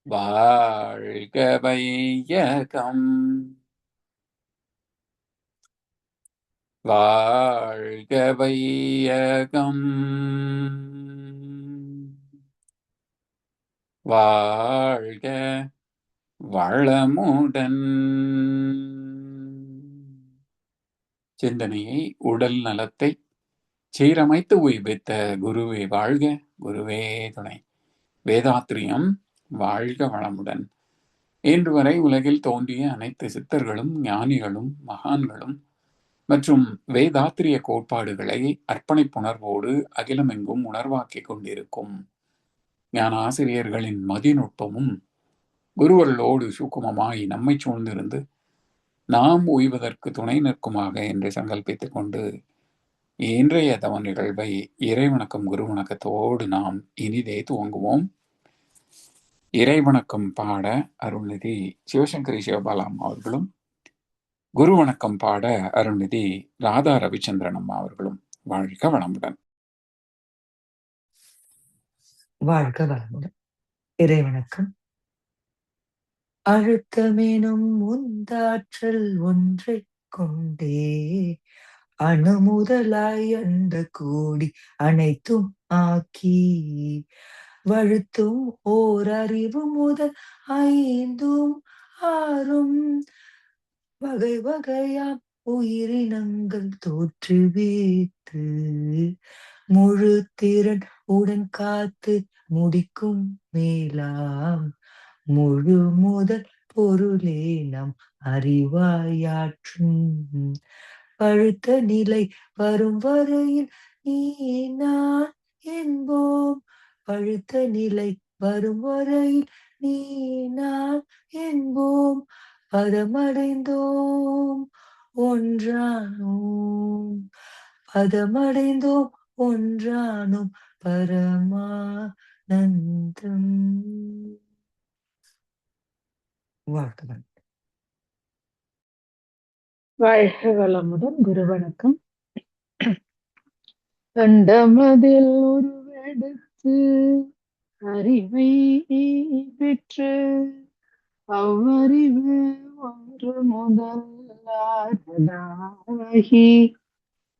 வாழ்க வையகம், வாழ்க வையகம், வாழ்க வளமுடன். சிந்தனையை, உடல் நலத்தை சீரமைத்து உய்வித்த குருவே வாழ்க, குருவே துணை. வேதாத்ரியம் வாழ்க வளமுடன். இன்று வரை உலகில் தோன்றிய அனைத்து சித்தர்களும் ஞானிகளும் மகான்களும் மற்றும் வேதாத்திரிய கோட்பாடுகளை அர்ப்பணிப்புணர்வோடு அகிலமெங்கும் உணர்வாக்கிக் கொண்டிருக்கும் ஞான ஆசிரியர்களின் மதிநுட்பமும் குருவர்களோடு சூக்குமமாய் நம்மை சூழ்ந்திருந்து நாம் உய்வதற்கு துணை நிற்குமாக என்று சங்கல்பித்துக் கொண்டு இன்றைய தவ நிகழ்வை இறைவணக்கம் குருவணக்கத்தோடு நாம் இனிதே துவங்குவோம். இறைவணக்கம் பாட அருள்நிதி சிவசங்கரி சிவபாலாம் அவர்களும், குரு வணக்கம் பாட அருள்நிதி ராதா ரவிச்சந்திரன் அம்மா அவர்களும். வாழ்க வளமுடன். வாழ்க வளமுடன். இறைவணக்கம். அழுத்தமெனும் உந்தாற்றல் ஒன்றை கொண்டே அணுமுதலாய் அண்ட கூடி அனைத்தும் ஆக்கி வழுத்தும் ஓர் அறிவு முதல் ஐந்தும் ஆறும் வகை வகையாம் உயிரினங்கள் தோற்றுவித்து முழு திறன் உடன் காத்து முடிக்கும் மேலாம் முழு முதல் பொருளே நம் அறிவாயாற்றும் பழுத்த நிலை வரும் வரையில் நீ நான் என்போம். பழுத்த நிலை வரும் வரையில் நீ நான் என்போம். பதமடைந்தோம் ஒன்றானோம், பதமடைந்தோம் ஒன்றானோம் பரமானந்தம். வாழ்த்துக்கள். வாழ்க வளமுடன். குரு வணக்கம். கண்டமதில் உருவெடுத்து அறிவை பெற்று அவ்வறிவு ஒன்று முதலாகி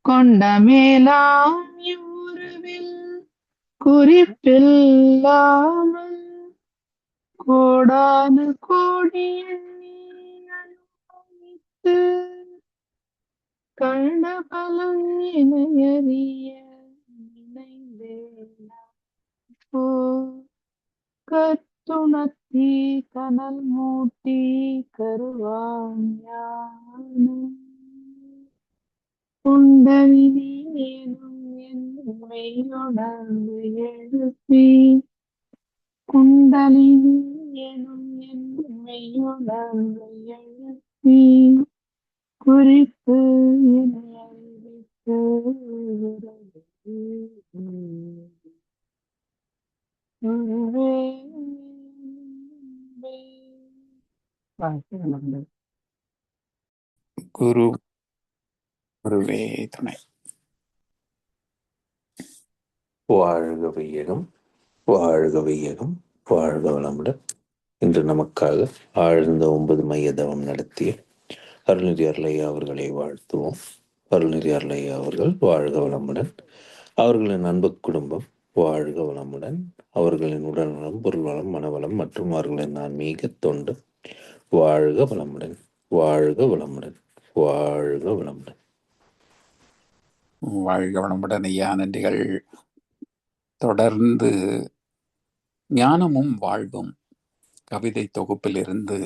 கொண்ட மேலாம் இவ்வுருவில் குறிப்பில்லாமல் கோடானு கோடி எண்ணி அனுபவித்து கண்ட பலம் இணையறிய நினைந்தேனோ கத்துணர்த்தி கனல் மூட்டி கருவாஞானம் குண்டலினி எனும் என் மெய்யுணர்வு எழுப்பி குண்டலினி எனும் என் மெய்யுணர்வு எழுப்பி குறிப்பு என்னை அறிவித்து குரு குருவே துணை. வாழ்க வையகம், வாழ்க வையகம், வாழ்க வளமுடன். இன்று நமக்காக ஆழ்ந்த 9 மைய தவம் நடத்திய அருள்நிதி அருளையா அவர்களை வாழ்த்துவோம். அருள்நிதி அருளையா அவர்கள் வாழ்க வளமுடன். அவர்களின் அன்பு குடும்பம் வாழ்க வளமுடன். அவர்களின் உடல் நலம், பொருள் வளம், மனவளம் மற்றும் அவர்களின் ஆன்மீக தொண்டு வாழ்க வளமுடன், வாழ்க வளமுடன், வாழ்க வளமுடன். வாழ்க வளமுடன் ஐயா. நன்றிகள். தொடர்ந்து ஞானமும் வாழ்வும் கவிதை தொகுப்பிலிருந்து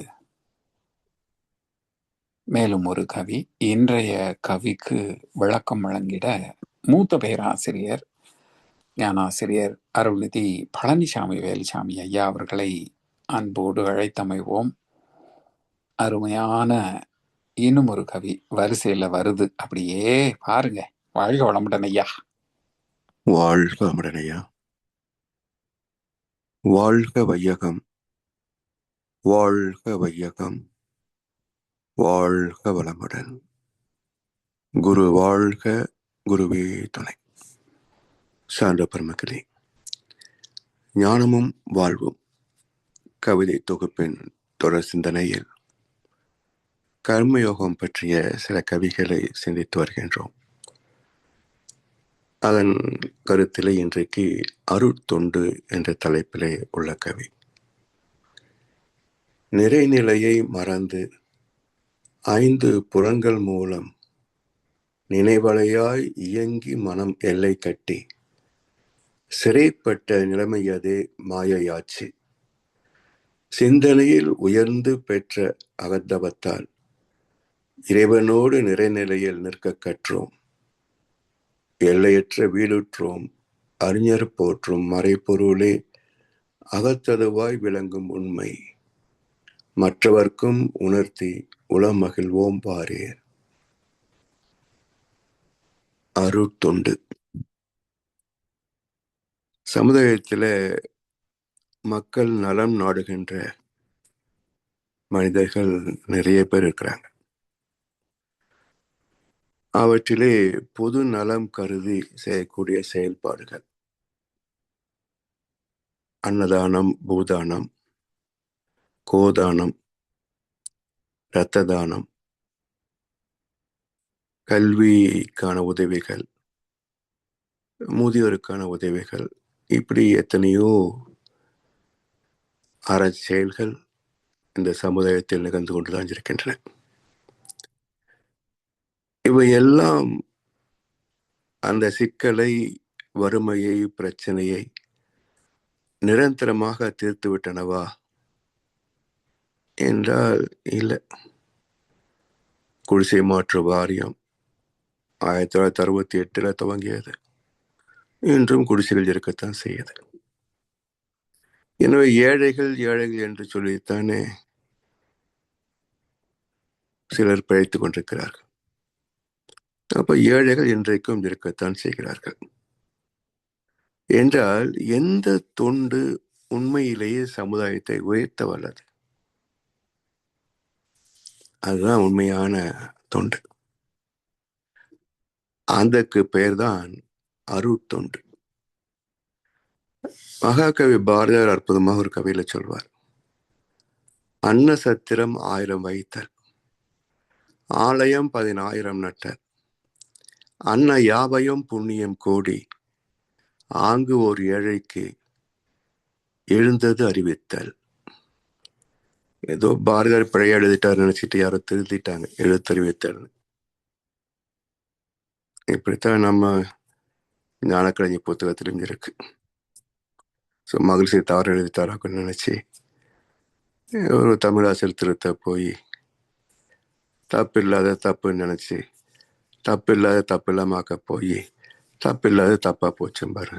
மேலும் ஒரு கவி. இன்றைய கவிக்கு விளக்கம் வழங்கிட மூத்த பேராசிரியர் ஞானாசிரியர் அருள்நிதி பழனிசாமி வேலுசாமி ஐயா அவர்களை அன்போடு அழைத்தமைவோம். அருமையான இன்னும் ஒரு கவி வரிசையில வருது, அப்படியே பாருங்க. வாழ்க வளமுடன் ஐயா. வாழ்க வளமுடன் ஐயா. வாழ்க வையகம், வாழ்க வையகம், வாழ்க வளமுடன். குரு வாழ்க, குருவே துணை. சான்ற பெருமக்களே, ஞானமும் வாழ்வும் கவிதை தொகுப்பின் தொடர் சிந்தனையில் கர்மயோகம் பற்றிய சில கவிகளை சிந்தித்து வருகின்றோம். அதன் கருத்திலே இன்றைக்கு அருட்தொண்டு என்ற தலைப்பிலே உள்ள கவி. நிறைநிலையை மறந்து 5 புலன்கள் மூலம் நினைவலையாய் இயங்கி மனம் எல்லை கட்டி சிறைப்பட்ட நிலைமையதே மாயையாச்சு. சிந்தனையில் உயர்ந்து பெற்ற அகத்தவத்தால் இறைவனோடு நிறைநிலையில் நிற்க கற்றோம். எல்லையற்ற வீடுற்றோம். அறிஞர் போற்றும் மறைப்பொருளே அகத்ததுவாய் விளங்கும் உண்மை. மற்றவர்க்கும் உணர்த்தி உளமகிழ்வோம் பாரே. அருட்தொண்டு. சமுதாயத்தில் மக்கள் நலம் நாடுகின்ற மனிதர்கள் நிறைய பேர் இருக்கிறாங்க. அவற்றிலே பொது நலம் கருதி செய்யக்கூடிய செயல்பாடுகள் அன்னதானம், பூதானம், கோதானம், இரத்த தானம், கல்விக்கான உதவிகள், முதியோருக்கான உதவிகள், இப்படி எத்தனையோ செயல்கள் இந்த சமுதாயத்தில் நிகழ்ந்து கொண்டுதான் இருக்கின்றன. இவையெல்லாம் அந்த சிக்கலை, வறுமையை, பிரச்சனையை நிரந்தரமாக தீர்த்து விட்டனவா என்றால் இல்லை. குடிசை மாற்று வாரியம் 1968 துவங்கியது. இன்றும் குடிசைகள் இருக்கத்தான் செய்யுது. எனவே ஏழைகள் என்று சொல்லித்தானே சிலர் பிழைத்துக் கொண்டிருக்கிறார்கள். அப்ப ஏழைகள் இன்றைக்கும் இருக்கத்தான் செய்கிறார்கள். என்றால் எந்த தொண்டு உண்மையிலேயே சமுதாயத்தை உயர்த்த வல்லது? அதுதான் உண்மையான தொண்டு. அதற்கு பெயர்தான் அருட்தொண்டு. மகாகவி பாரதியார் அற்புதமாக ஒரு கவியில சொல்வார், அன்ன சத்திரம் 1000 வைத்தல், ஆலயம் 10,000 நட்டல், அன்ன யாவையும் புண்ணியம் கோடி, ஆங்கு ஒரு ஏழைக்கு எழுந்தது அறிவித்தல். ஏதோ பாரதியார் பிழையா எழுதிட்டார் நினைச்சிட்டு யாரோ திருத்திட்டாங்க, எழுத்தறிவித்தல். இப்படித்தான் நம்ம ஞானக்கலைஞர் புத்தகத்திலும் இருக்கு. மகிழ்ச்சி தவறு எழுதித்தாராக்குன்னு நினைச்சு ஒரு தமிழாசிரியர் திருத்த போய் தப்பில்லாத தப்புன்னு நினைச்சு தப்பில்லாத தப்பில்லாமாக்க போய் தப்பில்லாத தப்பா போச்சும் பாரு.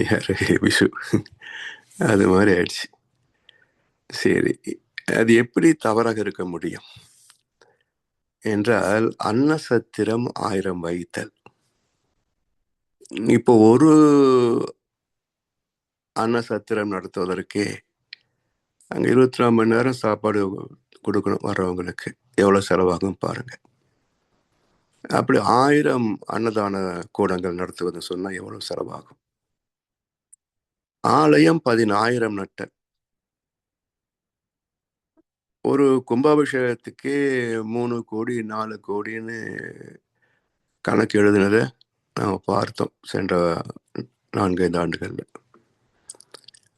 யாரு விஷு. அது மாதிரி ஆயிடுச்சு. சரி, அது எப்படி தவறாக இருக்க முடியும் என்றால், அன்ன சத்திரம் 1000 வைத்தல். இப்போ ஒரு அன்ன சத்திரம் நடத்துவதற்கே அங்க 24 மணி நேரம் சாப்பாடு கொடுக்கணும் வர்றவங்களுக்கு. எவ்வளவு செலவாகும் பாருங்க. அப்படி 1000 அன்னதான கூடங்கள் நடத்துவதுன்னு சொன்னா எவ்வளவு செலவாகும்? ஆலயம் 10,000 நட்டல். ஒரு கும்பாபிஷேகத்துக்கே 3 கோடி 4 கோடின்னு கணக்கு எழுதினதை நாம பார்த்தோம் சென்ற 4-5 ஆண்டுகள்ல.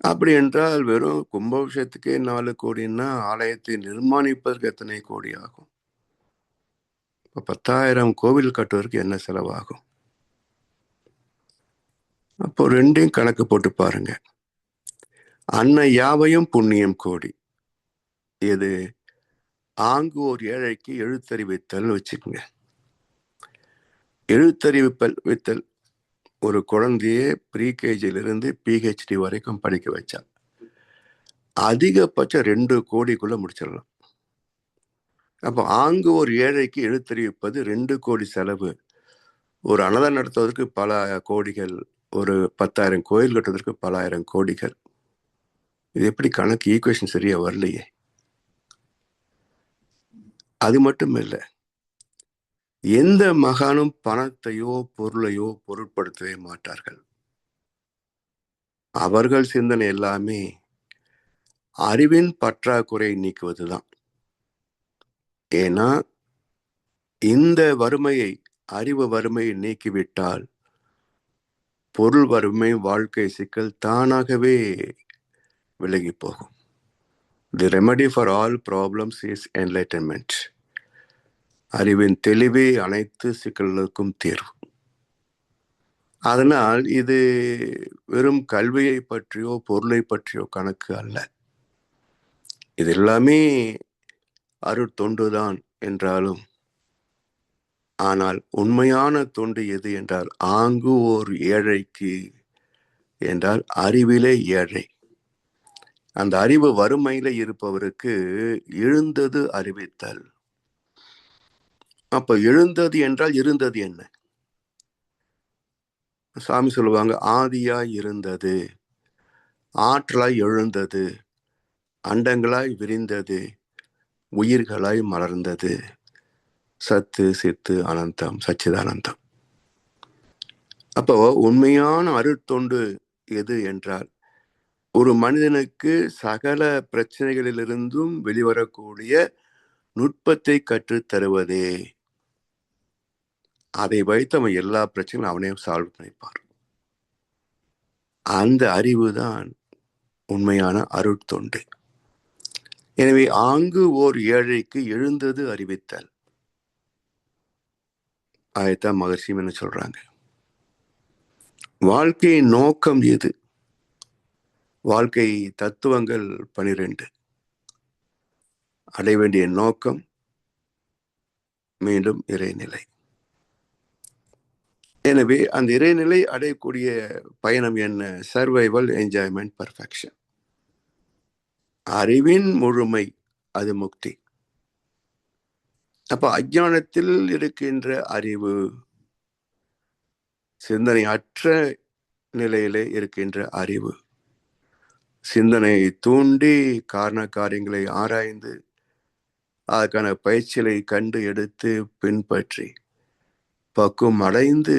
அப்படி என்றால் வெறும் கும்பாபிஷேகத்துக்கே 4 கோடின்னா ஆலயத்தை நிர்மாணிப்பதற்கு எத்தனை கோடி ஆகும்? 10,000 கோவில் கட்டுவதற்கு என்ன செலவாகும்? அப்போ ரெண்டையும் கணக்கு போட்டு பாருங்க. அன்ன யாவையும் புண்ணியம் கோடி. இது ஆங்கு ஒரு ஏழைக்கு எழுத்தறிவித்தல் வச்சுக்கோங்க. எழுத்தறிவித்தல் ஒரு குழந்தையே ப்ரீகேஜிலிருந்து PhD வரைக்கும் படிக்க வச்சா அதிகபட்சம் 2 கோடிக்குள்ள முடிச்சிடலாம். அப்போ ஆங்கு ஒரு ஏழைக்கு எழுத்தறிவிப்பது 2 கோடி செலவு. ஒரு அன்னதானம் நடத்துவதற்கு பல கோடிகள், ஒரு 10,000 கோயில் கட்டுவதற்கு பல ஆயிரம் கோடிகள். இது எப்படி கணக்கு ஈக்குவேஷன் சரியா வரலையே. அது மட்டும் இல்லை, எந்த மகானும் பணத்தையோ பொருளையோ பொருட்படுத்தவே மாட்டார்கள். அவர்கள் சிந்தனை எல்லாமே அறிவின் பற்றாக்குறை நீக்குவதுதான். ஏன்னா இந்த வறுமையை, அறிவு வறுமையை நீக்கிவிட்டால் பொருள் வறுமை, வாழ்க்கை சிக்கல் தானாகவே விலகி போகும். The remedy for all problems is enlightenment. அறிவின் தெளிவே அனைத்து சிக்கல்களுக்கும் தீர்வு. அதனால் இது வெறும் கல்வியை பற்றியோ பொருளை பற்றியோ கணக்கு அல்ல. இது எல்லாமே அருட்தொண்டுதான் என்றாலும், ஆனால் உண்மையான தொண்டு எது என்றால் ஆங்கு ஓர் ஏழைக்கு என்றால் அறிவிலே ஏழை. அந்த அறிவு வறுமையில இருப்பவருக்கு எழுந்தது அறிவித்தல். அப்ப எழுந்தது என்றால் இருந்தது என்ன? சாமி சொல்லுவாங்க, ஆதியாய் இருந்தது, ஆற்றலாய் எழுந்தது, அண்டங்களாய் விரிந்தது, உயிர்களாய் மலர்ந்தது, சத்து சித்து அனந்தம் சச்சிதானந்தம். அப்போ உண்மையான அருட்தொண்டு எது என்றால் ஒரு மனிதனுக்கு சகல பிரச்சனைகளிலிருந்தும் வெளிவரக்கூடிய நுட்பத்தை கற்றுத் தருவதே. அதை வைத்து அவன் எல்லா பிரச்சனையும் அவனே சால்வ் பண்ணிப்பார். அந்த அறிவு தான் உண்மையான அருட்தொண்டு. எனவே ஆங்கு ஓர் ஏழைக்கு எழுந்தது அறிவித்தல். அதைத்தான் மகர்ஷியும் என்ன சொல்றாங்க, வாழ்க்கையின் நோக்கம் எது? வாழ்க்கை தத்துவங்கள் 12. அடைய வேண்டிய நோக்கம் மீண்டும் இறைநிலை. எனவே அந்த இறைநிலை அடையக்கூடிய பயணம் என்ன? Survival, enjoyment, perfection. அறிவின் முழுமை அது முக்தி. அப்ப அஞ்ஞானத்தில் இருக்கின்ற அறிவு, சிந்தனை அற்ற நிலையிலே இருக்கின்ற அறிவு, சிந்தனையை தூண்டி காரண காரியங்களை ஆராய்ந்து அதற்கான பயிற்சிகளை கண்டு எடுத்து பின்பற்றி பக்குவம் அடைந்து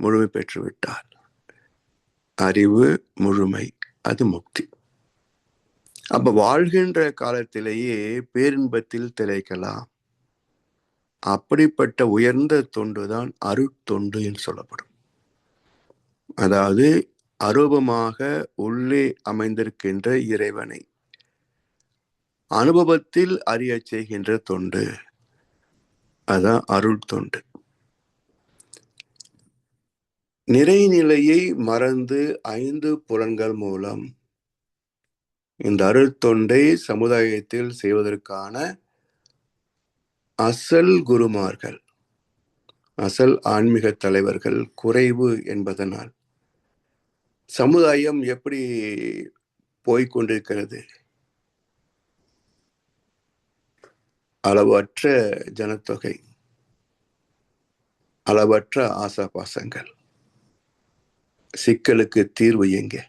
முழுமை பெற்று விட்டார். அறிவு முழுமை அது முக்தி. அப்ப வாழ்கின்ற காலத்திலேயே பேரின்பத்தில் திளைக்கலாம். அப்படிப்பட்ட உயர்ந்த தொண்டுதான் அருட்தொண்டு என்று சொல்லப்படும். அதாவது அரூபமாக உள்ளே அமைந்திருக்கின்ற இறைவனை அனுபவத்தில் அறிய செய்கின்ற தொண்டு, அதான் அருள் தொண்டு. நிறைநிலையை மறந்து 5 புலன்கள் மூலம் இந்த அருட்தொண்டை சமுதாயத்தில் செய்வதற்கான அசல் குருமார்கள், அசல் ஆன்மீக தலைவர்கள் குறைவு என்பதனால் சமுதாயம் எப்படி போய்கொண்டிருக்கிறது? அளவற்ற ஜனத்தொகை, அளவற்ற ஆசாபாசங்கள், சிக்கலுக்கு தீர்வு எங்கே?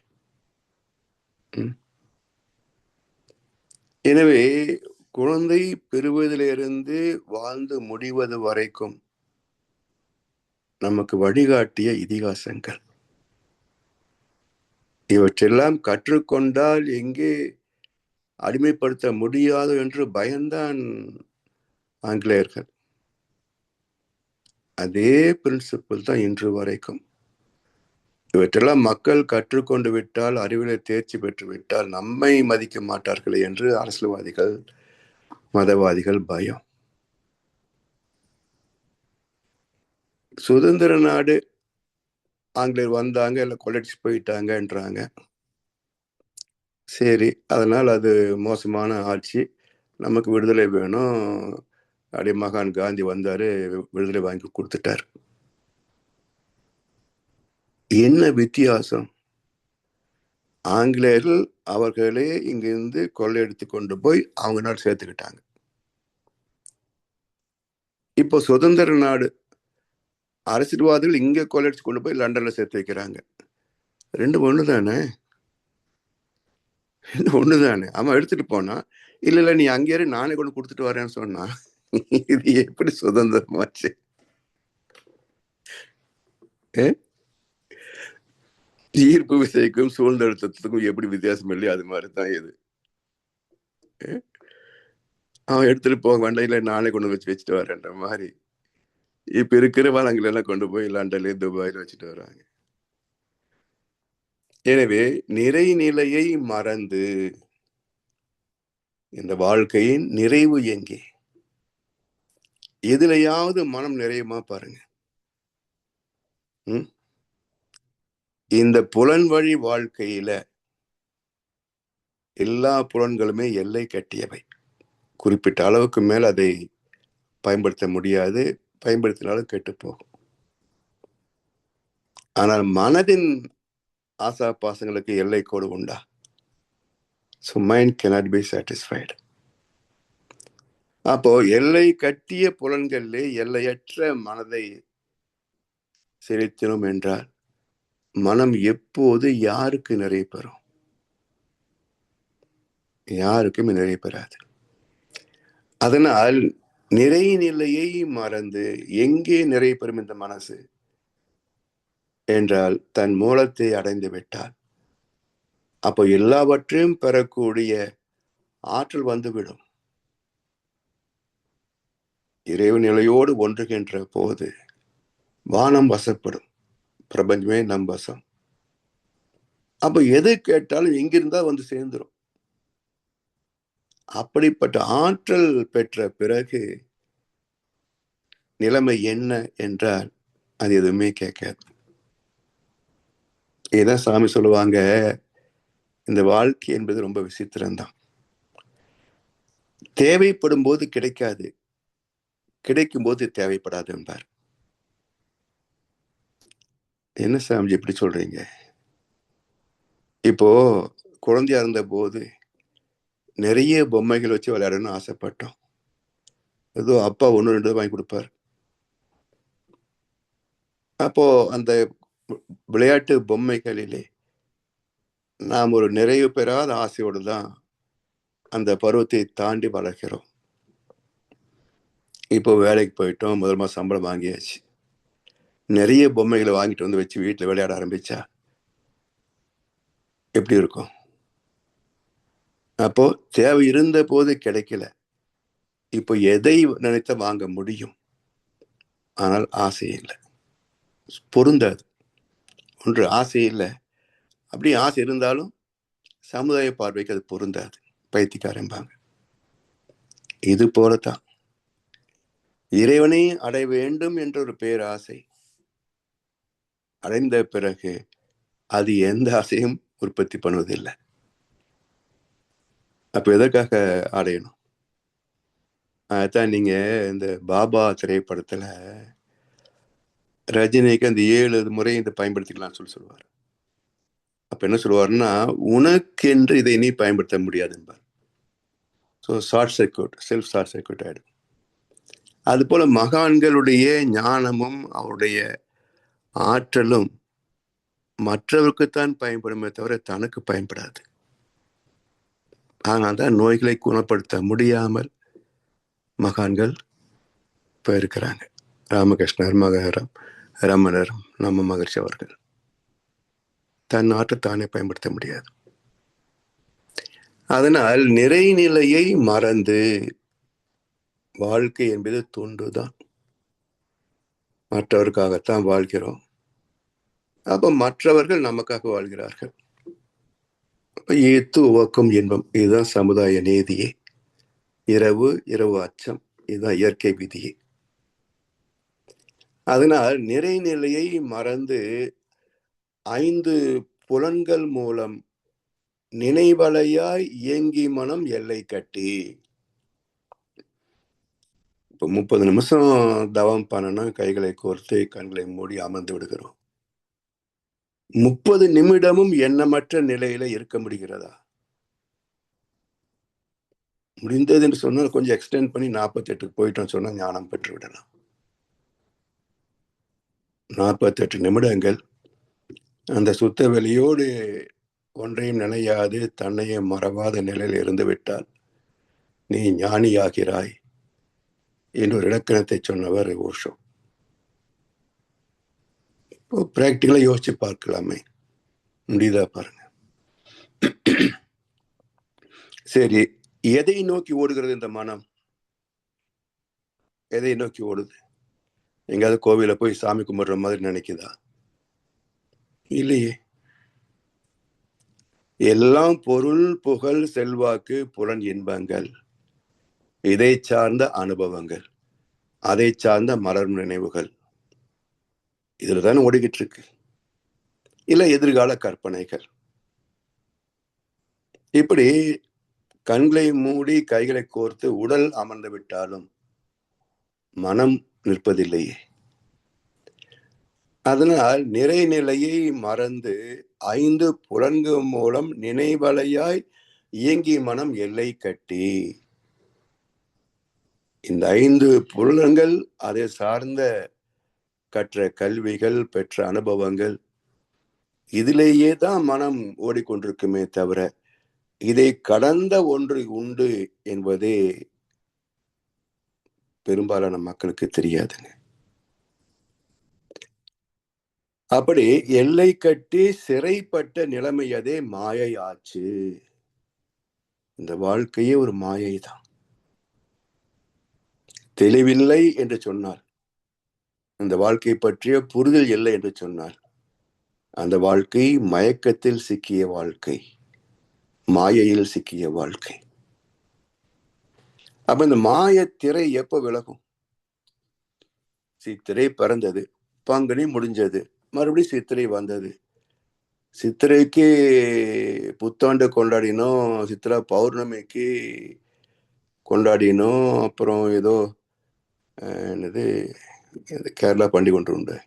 எனவே குழந்தை பெறுவதிலிருந்து வாழ்ந்து முடிவது வரைக்கும் நமக்கு வழிகாட்டிய இதிகாசங்கள், இவற்றெல்லாம் கற்றுக்கொண்டால் எங்கே அடிமைப்படுத்த முடியாது என்று பயந்தான் ஆங்கிலேயர்கள். அதே பிரின்சிபிள் தான் இன்று வரைக்கும். இவற்றெல்லாம் மக்கள் கற்றுக்கொண்டு விட்டால், அறிவிலை தேர்ச்சி பெற்று விட்டால் நம்மை மதிக்க மாட்டார்கள் என்று அரசியல்வாதிகள், மதவாதிகள் பயம். சுதந்திர நாடு, ஆங்கிலேயர் வந்தாங்க, எல்லாம் கொள்ளடிச்சு போயிட்டாங்கன்றாங்க. சரி, அதனால் அது மோசமான ஆட்சி, நமக்கு விடுதலை வேணும். அப்படியே மகான் காந்தி வந்தாரு, விடுதலை வாங்கி கொடுத்துட்டார். என்ன வித்தியாசம்? ஆங்கிலேயர்கள் அவர்களே இங்கிருந்து கொள்ளையடித்து கொண்டு போய் அவங்க நாடு சேர்த்துக்கிட்டாங்க. இப்போ சுதந்திர நாடு, அரசியல்வாதிகள் இங்க கொள்ளையடிச்சு கொண்டு போய் லண்டன்ல சேர்த்து வைக்கிறாங்க. ரெண்டு ஒண்ணுதானே? ஒண்ணுதானே? அவன் எடுத்துட்டு போனா, இல்ல நீ அங்கேயே நானே கொண்டு கொடுத்துட்டு வரேன்னு சொன்னா, இது எப்படி சுதந்திரமாச்சு? ஈர்ப்பு விசைக்கும் சூழ்ந்த அழுத்தத்துக்கும் எப்படி வித்தியாசம் இல்லையோ அது மாதிரி தான் இது. அவன் எடுத்துட்டு போக வண்டையில நானே கொண்டு வச்சுட்டு வரேன்ற மாதிரி இப்ப இருக்கிற வளங்கள் எல்லாம் கொண்டு போய் லண்டன்ல துபாயில வச்சுட்டு வராங்க. எனவே நிறைநிலையை மறந்து இந்த வாழ்க்கையின் நிறைவு எங்கே? எதுலையாவது மனம் நிறையுமா பாருங்க. இந்த புலன் வழி வாழ்க்கையில எல்லா புலன்களுமே எல்லை கட்டியவை. குறிப்பிட்ட அளவுக்கு மேல் அதை பயன்படுத்த முடியாது, பயன்படுத்தினாலும் கெட்டு போகும். ஆனால் மனதின் ஆசா பாசங்களுக்கு எல்லை கோடு உண்டா? So mind cannot be satisfied. அப்போ எல்லை கட்டிய புலன்களிலே எல்லையற்ற மனதை செலுத்தினோம் என்றால் மனம் எப்போது யாருக்கு நிறைய பெறும்? யாருக்குமே நிறைய பெறாது. அதனால் நிறைநிலையை மறந்து எங்கே நிறைய பெறும் இந்த மனசு என்றால் தன் மூலத்தை அடைந்து விட்டால் அப்போ எல்லாவற்றையும் பெறக்கூடிய ஆற்றல் வந்துவிடும். இறைவன் நிலையோடு ஒன்றுகின்ற போது வானம் வசப்படும், பிரபஞ்சமே நம் வசம். அப்ப எது கேட்டாலும் எங்கிருந்தா வந்து சேர்ந்துரும். அப்படிப்பட்ட ஆற்றல் பெற்ற பிறகு நிலைமை என்ன என்றால் அது எதுவுமே கேட்காது. இதுதான் சாமி சொல்லுவாங்க, இந்த வாழ்க்கை என்பது ரொம்ப விசித்திரம்தான். தேவைப்படும் போது கிடைக்காது, கிடைக்கும் போது தேவைப்படாது என்பார். என்ன சாமிஜி இப்படி சொல்றீங்க? இப்போ குழந்தையா இருந்த போது நிறைய பொம்மைகள் வச்சு விளையாடணும்னு ஆசைப்பட்டோம். ஏதோ அப்பா 1-2 வாங்கி கொடுப்பார். அப்போ அந்த விளையாட்டு பொம்மைகளிலே நாம் ஒரு நிறைவு பெறாத ஆசையோடு தான் அந்த பருவத்தை தாண்டி வளர்க்கிறோம். இப்போ வேலைக்கு போயிட்டோம், முதல் மாதம் சம்பளம் வாங்கியாச்சு. நிறைய பொம்மைகளை வாங்கிட்டு வந்து வச்சு வீட்டில் விளையாட ஆரம்பிச்சா எப்படி இருக்கும்? அப்போ தேவை இருந்த போது கிடைக்கல. இப்போ எதை நினைத்த வாங்க முடியும், ஆனால் ஆசை இல்லை, பொருந்தாது. ஒன்று ஆசை இல்லை, அப்படி ஆசை இருந்தாலும் சமுதாய பார்வைக்கு அது பொருந்தாது, பைத்தியக்காரம்பாங்க. இது போலத்தான் இறைவனை அடைய வேண்டும் என்ற ஒரு பேராசை அடைந்த பிறகு அது எந்த ஆசையும் உற்பத்தி பண்ணுவதில்லை. அப்ப எதற்காக அடையணும்? அதான் நீங்க இந்த பாபா திரைப்படத்துல ரஜினிக்கு அந்த 7 முறை இதை பயன்படுத்திக்கலாம்னு சொல்லுவார். அப்ப என்ன சொல்லுவாருன்னா, உனக்கென்று இதை நீ பயன்படுத்த முடியாது என்பார். So short circuit, self short circuit ஆயிடும். அது போல மகான்களுடைய ஞானமும் அவருடைய ஆற்றலும் மற்றவருக்குத்தான் பயன்படுமே தவிர தனக்கு பயன்படாது. ஆனால் தான் நோய்களை குணப்படுத்த முடியாமல் மகான்கள் போயிருக்கிறாங்க. ராமகிருஷ்ணர், மகரம், ரமணர், நம்ம மகர்ஷி அவர்கள் தன் ஆற்றல் தானே பயன்படுத்த முடியாது. அதனால் நிறைநிலையை மறந்து வாழ்க்கை என்பது துண்டுதான். மற்றவருக்காகத்தான் வாழ்கிறோம். அப்ப மற்றவர்கள் நமக்காக வாழ்கிறார்கள். ஏத்து உவக்கும் இன்பம், இதுதான் சமுதாய நீதியே. இரவு அச்சம், இதுதான் இயற்கை விதியே. அதனால் நிறைநிலையை மறந்து 5 புலன்கள் மூலம் நினைவலையாய் இயங்கி மனம் எல்லை கட்டி. இப்போ 30 நிமிஷம் தவம் பண்ணணும், கைகளை கோர்த்து கண்களை மூடி அமர்ந்து விடுகிறோம். 30 நிமிடமும் எண்ணமற்ற நிலையில இருக்க முடிகிறதா? முடிந்தது என்று சொன்னால் கொஞ்சம் எக்ஸ்டெண்ட் பண்ணி 48 போயிட்டோம் சொன்னா ஞானம் பெற்று விடலாம். 48 நிமிடங்கள் அந்த சுத்த வெளியோடு ஒன்றையும் நினையாது தன்னையே மறவாத நிலையில் இருந்து விட்டால் நீ ஞானியாகிறாய் என்று ஒரு இலக்கணத்தை சொன்னவர் ஓஷோ. பிராக்டிகலா யோசிச்சு பார்க்கலாமே. முடியுதா பாருங்க. சரி, எதை நோக்கி ஓடுகிறது இந்த மனம்? எதை நோக்கி ஓடுது? எங்கேயாவது கோவில போய் சாமி கும்பிடுற மாதிரி நினைக்குதா? இல்லையே. எல்லாம் பொருள், புகழ், செல்வாக்கு, புலன் இன்பங்கள், இதை சார்ந்த அனுபவங்கள், அதை சார்ந்த மலர் நினைவுகள், இதுல தானே ஓடிக்கிட்டு இருக்கு. இல்ல எதிர்கால கற்பனைகள். இப்படி கண்களை மூடி கைகளை கோர்த்து உடல் அமர்ந்து விட்டாலும் மனம் நிற்பதில்லையே. அதனால் நிறைநிலையை மறந்து 5 புலன்கள் மூலம் நினைவலையாய் இயங்கி மனம் எல்லை கட்டி, இந்த 5 புலன்கள் அதை சார்ந்த கற்ற கல்விகள், பெற்ற அனுபவங்கள், இதிலேயே தான் மனம் ஓடிக்கொண்டிருக்குமே தவிர இதை கடந்த ஒன்று உண்டு என்பதே பெரும்பாலான மக்களுக்கு தெரியாதுங்க. அப்படி எல்லை கட்டி சிறைப்பட்ட நிலைமை அதே மாயை ஆச்சு. இந்த வாழ்க்கையே ஒரு மாயை தான். தெளிவில்லை என்று சொன்னார், இந்த வாழ்க்கை பற்றிய புரிதல் இல்லை என்று சொன்னார், அந்த வாழ்க்கை மயக்கத்தில் சிக்கிய வாழ்க்கை, மாயையில் சிக்கிய வாழ்க்கை. அப்ப இந்த மாய திரை எப்ப விலகும்? சித்திரை பிறந்தது, பங்குனி முடிஞ்சது, மறுபடியும் சித்திரை வந்தது. சித்திரைக்கு புத்தாண்டு கொண்டாடினோம், சித்திரா பௌர்ணமிக்கு கொண்டாடினோம், அப்புறம் ஏதோ என்னது கேரளா பண்டிகை ஒன்று உண்டு,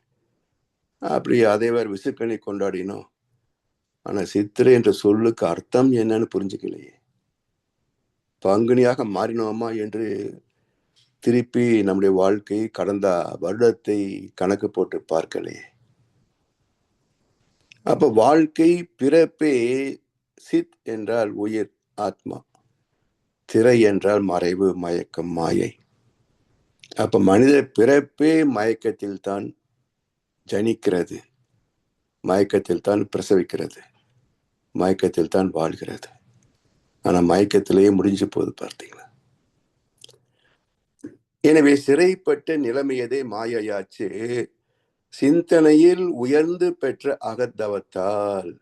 அப்படி அதே வேறு விசுக்கணி கொண்டாடினோம். ஆனா சித்திரை என்ற சொல்லுக்கு அர்த்தம் என்னன்னு புரிஞ்சுக்கலையே. பங்குனியாக மாறினோமா என்று திருப்பி நம்முடைய வாழ்க்கை கடந்த வருடத்தை கணக்கு போட்டு பார்க்கலையே. அப்ப வாழ்க்கை பிறப்பே சித் என்றால் உயிர், ஆத்மா, திரை என்றால் மறைவு, மயக்கம், மாயை. அப்ப மனித பிறப்பே மயக்கத்தில் தான் ஜனிக்கிறது, மயக்கத்தில் தான் பிரசவிக்கிறது, மயக்கத்தில் தான் வாழ்கிறது. ஆனா மயக்கத்திலேயே முடிஞ்சு போகுது பார்த்தீங்களா. எனவே சிறைப்பட்ட நிலைமையதே மாயையாச்சு, சிந்தனையில் உயர்ந்து பெற்ற அகத்தவத்தால்.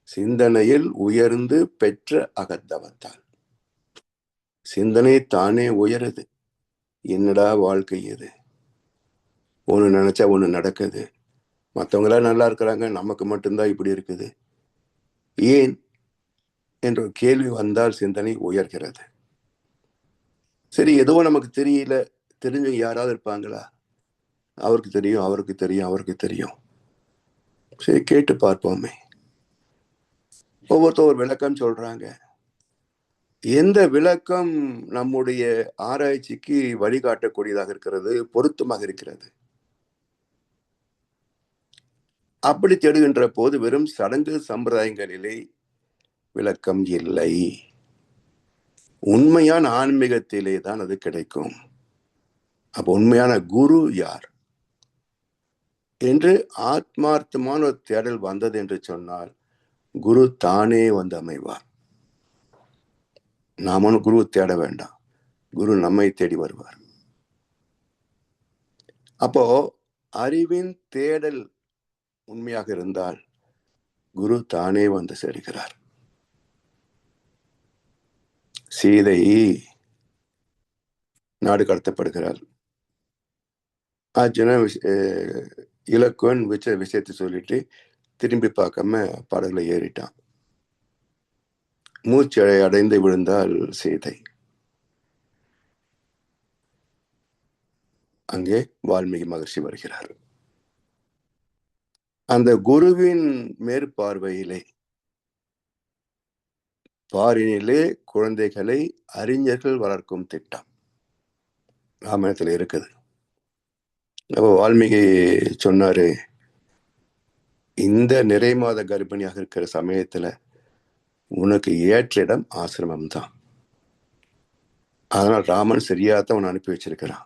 சிந்தனையில் உயர்ந்து பெற்ற அகத்தவத்தால். சிந்தனை தானே உயருது. என்னடா வாழ்க்கை இது, ஒண்ணு நினைச்சா ஒண்ணு நடக்குது, மற்றவங்களாம் நல்லா இருக்கிறாங்க, நமக்கு மட்டும்தான் இப்படி இருக்குது, ஏன் என்ற ஒரு கேள்வி வந்தால் சிந்தனை உயர்கிறது. சரி, ஏதோ நமக்கு தெரியல, தெரிஞ்சவங்க யாராவது இருப்பாங்களா? அவருக்கு தெரியும், அவருக்கு தெரியும், அவருக்கு தெரியும். சரி, கேட்டு பார்ப்போமே. ஒவ்வொருத்தர் ஒரு விளக்கம் சொல்றாங்க. எந்த விளக்கம் நம்முடைய ஆராய்ச்சிக்கு வழிகாட்டக்கூடியதாக இருக்கிறது, பொருத்தமாக இருக்கிறது? அப்படி தேடுகின்ற போது வெறும் சடங்கு சம்பிரதாயங்களிலே விளக்கம் இல்லை. உண்மையான ஆன்மீகத்திலே தான் அது கிடைக்கும். அப்ப உண்மையான குரு யார் என்று ஆத்மார்த்தமான ஒரு தேடல் வந்தது என்று சொன்னால் குரு தானே வந்து அமைவார். நாம குரு தேட வேண்டாம், குரு நம்மை தேடி வருவார். அப்போ அறிவின் தேடல் உண்மையாக இருந்தால் குரு தானே வந்து சேர்கிறார். சீதை நாடு கடத்தப்படுகிறார். அர்ஜுனன் இலக்குவன் விஷயத்தை சொல்லிட்டு திரும்பி பார்க்காம படகுல ஏறிட்டான். மூச்சு அடைந்து விழுந்தால் சீதை. அங்கே வால்மீகி மகர்ஷி வருகிறார். அந்த குருவின் மேற்பார்வையிலே பாரினிலே குழந்தைகளை அறிஞர்கள் வளர்க்கும் திட்டம் ராமாயணத்தில் இருக்குது. அப்போ வால்மீகி சொன்னாரு, இந்த நிறை மாத கர்ப்பிணியாக இருக்கிற சமயத்துல உனக்கு ஏற்ற இடம் ஆசிரமம் தான். அதனால் ராமன் சரியாத்தான் உன்னை அனுப்பி வச்சிருக்கிறான்.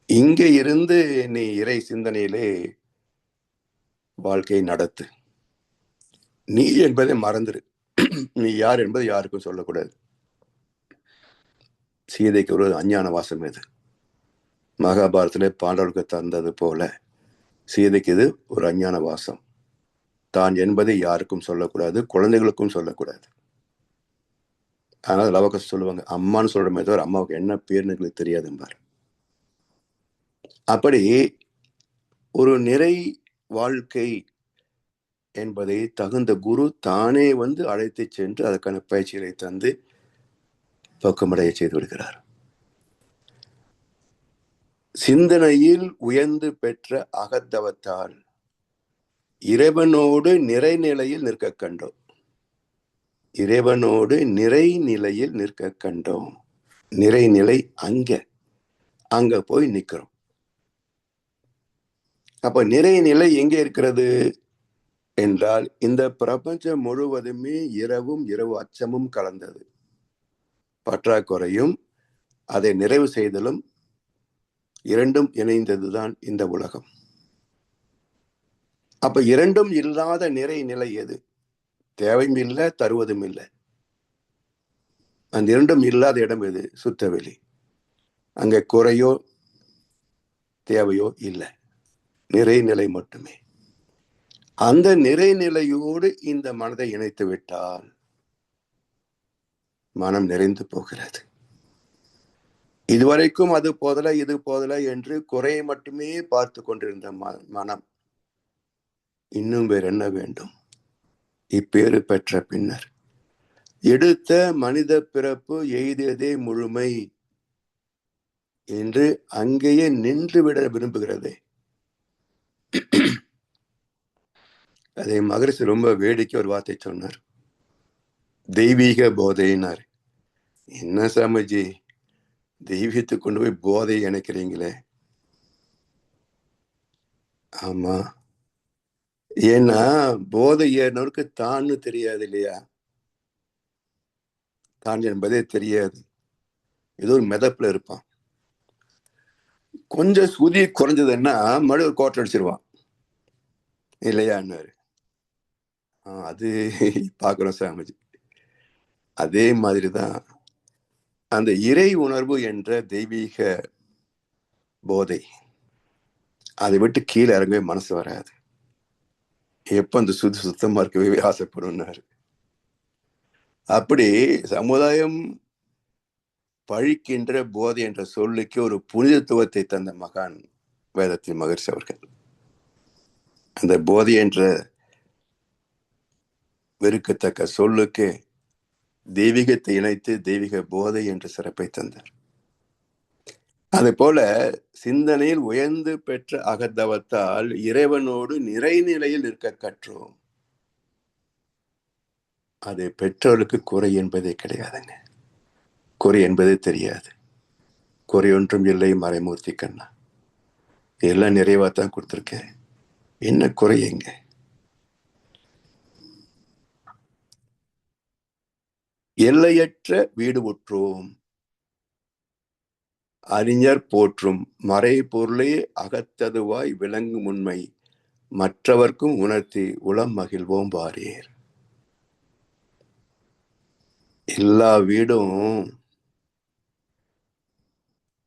இங்க இருந்து நீ இறை சிந்தனையிலே வாழ்க்கையை நடத்து. நீ என்பதை மறந்துரு. நீ யார் என்பதை யாருக்கும் சொல்லக்கூடாது. சீதைக்கு ஒரு அஞ்ஞான வாசம் இது. மகாபாரதத்திலே பாண்டவர்களுக்கு தந்தது போல சீதைக்கு இது ஒரு அஞ்ஞான வாசம். தான் என்பதை யாருக்கும் சொல்லக்கூடாது, குழந்தைகளுக்கும் சொல்லக்கூடாது. அதனால லவகஸ் சொல்லுவாங்க, அம்மான்னு சொல்றமே தவிர அம்மாவுக்கு என்ன பேர்னு எங்களுக்கு தெரியாது என்பார். அப்படி ஒரு நிறை வாழ்க்கை என்பதை தகுந்த குரு தானே வந்து அழைத்து சென்று அதற்கான பயிற்சிகளை தந்து பக்குவமடைய செய்து விடுகிறார். சிந்தனையில் உயர்ந்து பெற்ற அகத்தவத்தால் இறைவனோடு நிறைநிலையில் நிற்க கண்டோம். இறைவனோடு நிறைநிலையில் நிற்க கண்டோம். நிறைநிலை அங்க போய் நிக்கிறோம். அப்ப நிறைநிலை எங்கே இருக்கிறது என்றால் இந்த பிரபஞ்சம் முழுவதுமே இரவு அச்சமும் கலந்தது. பற்றாக்குறையும் அதை நிறைவு செய்தலும் இரண்டும் இணைந்ததுதான் இந்த உலகம். அப்ப இரண்டும் இல்லாத நிறைநிலை எது? தேவையும் இல்லை, தருவதும் இல்லை. அந்த இரண்டும் இல்லாத இடம் எது? சுத்தவெளி. அங்கே குறையோ தேவையோ இல்லை, நிறைநிலை மட்டுமே. அந்த நிறைநிலையோடு இந்த மனதை இணைத்து விட்டால் மனம் நிறைந்து போகிறது. இதுவரைக்கும் அது போதல இது போதல என்று குறையை மட்டுமே பார்த்து கொண்டிருந்த மனம் இன்னும் வேற என்ன வேண்டும்? இப்பேறு பெற்ற பின்னர் எடுத்த மனித பிறப்பு எய்தியதே முழுமை என்று அங்கேயே நின்று விட விரும்புகிறதே. அதை மகரிஷி ரொம்ப வேடிக்கை ஒரு வார்த்தை சொன்னார், தெய்வீக போதையினார். என்ன சாமிஜி, தெய்வீகத்தை கொண்டு போய் போதை இணைக்கிறீங்களே? ஆமா, ஏன்னா போதை ஏறினவருக்கு தான்னு தெரியாது இல்லையா? தான் என்பதே தெரியாது. ஏதோ ஒரு மிதப்புல இருப்பான். கொஞ்சம் சுதி குறைஞ்சதுன்னா மறுபடியும் ஒரு கோட்டை அடிச்சிருவான் இல்லையான்னு. அது பார்க்கிறோம் சாமிஜி. அதே மாதிரிதான் அந்த இறை உணர்வு என்ற தெய்வீக போதை, அதை விட்டு கீழே இறங்கவே மனசு வராது. எப்ப அந்த சுத்தமா இருக்கவே ஆசைப்படும்னாரு. அப்படி சமுதாயம் பழிக்கின்ற போதை என்ற சொல்லுக்கு ஒரு புனிதத்துவத்தை தந்த மகான் வேதத்தின் மகரிஷி அவர்கள். அந்த போதை என்ற வெறுக்கத்தக்க சொல்லுக்கு தெய்வீகத்தை இணைத்து தெய்வீக போதை என்ற சிறப்பை தந்தார். அதே போல சிந்தனையில் உயர்ந்து பெற்ற அகத்தவத்தால் இறைவனோடு நிறைநிலையில் நிற்க கற்றோம். அது பெற்றோருக்கு குறை என்பதே கிடையாதுங்க. குறை என்பதே தெரியாது. குறை ஒன்றும் இல்லை மறைமூர்த்தி கண்ணா, எல்லாம் நிறைவாத்தான் கொடுத்துருக்கேன், என்ன குறை எங்க? எல்லையற்ற வீடு உற்றோம், அறிஞர் போற்றும் மறை பொருளே அகத்ததுவாய் விளங்கும் உண்மை மற்றவர்க்கும் உணர்த்தி உளம் மகிழ்வோம் வாரீர். எல்லா வீடும்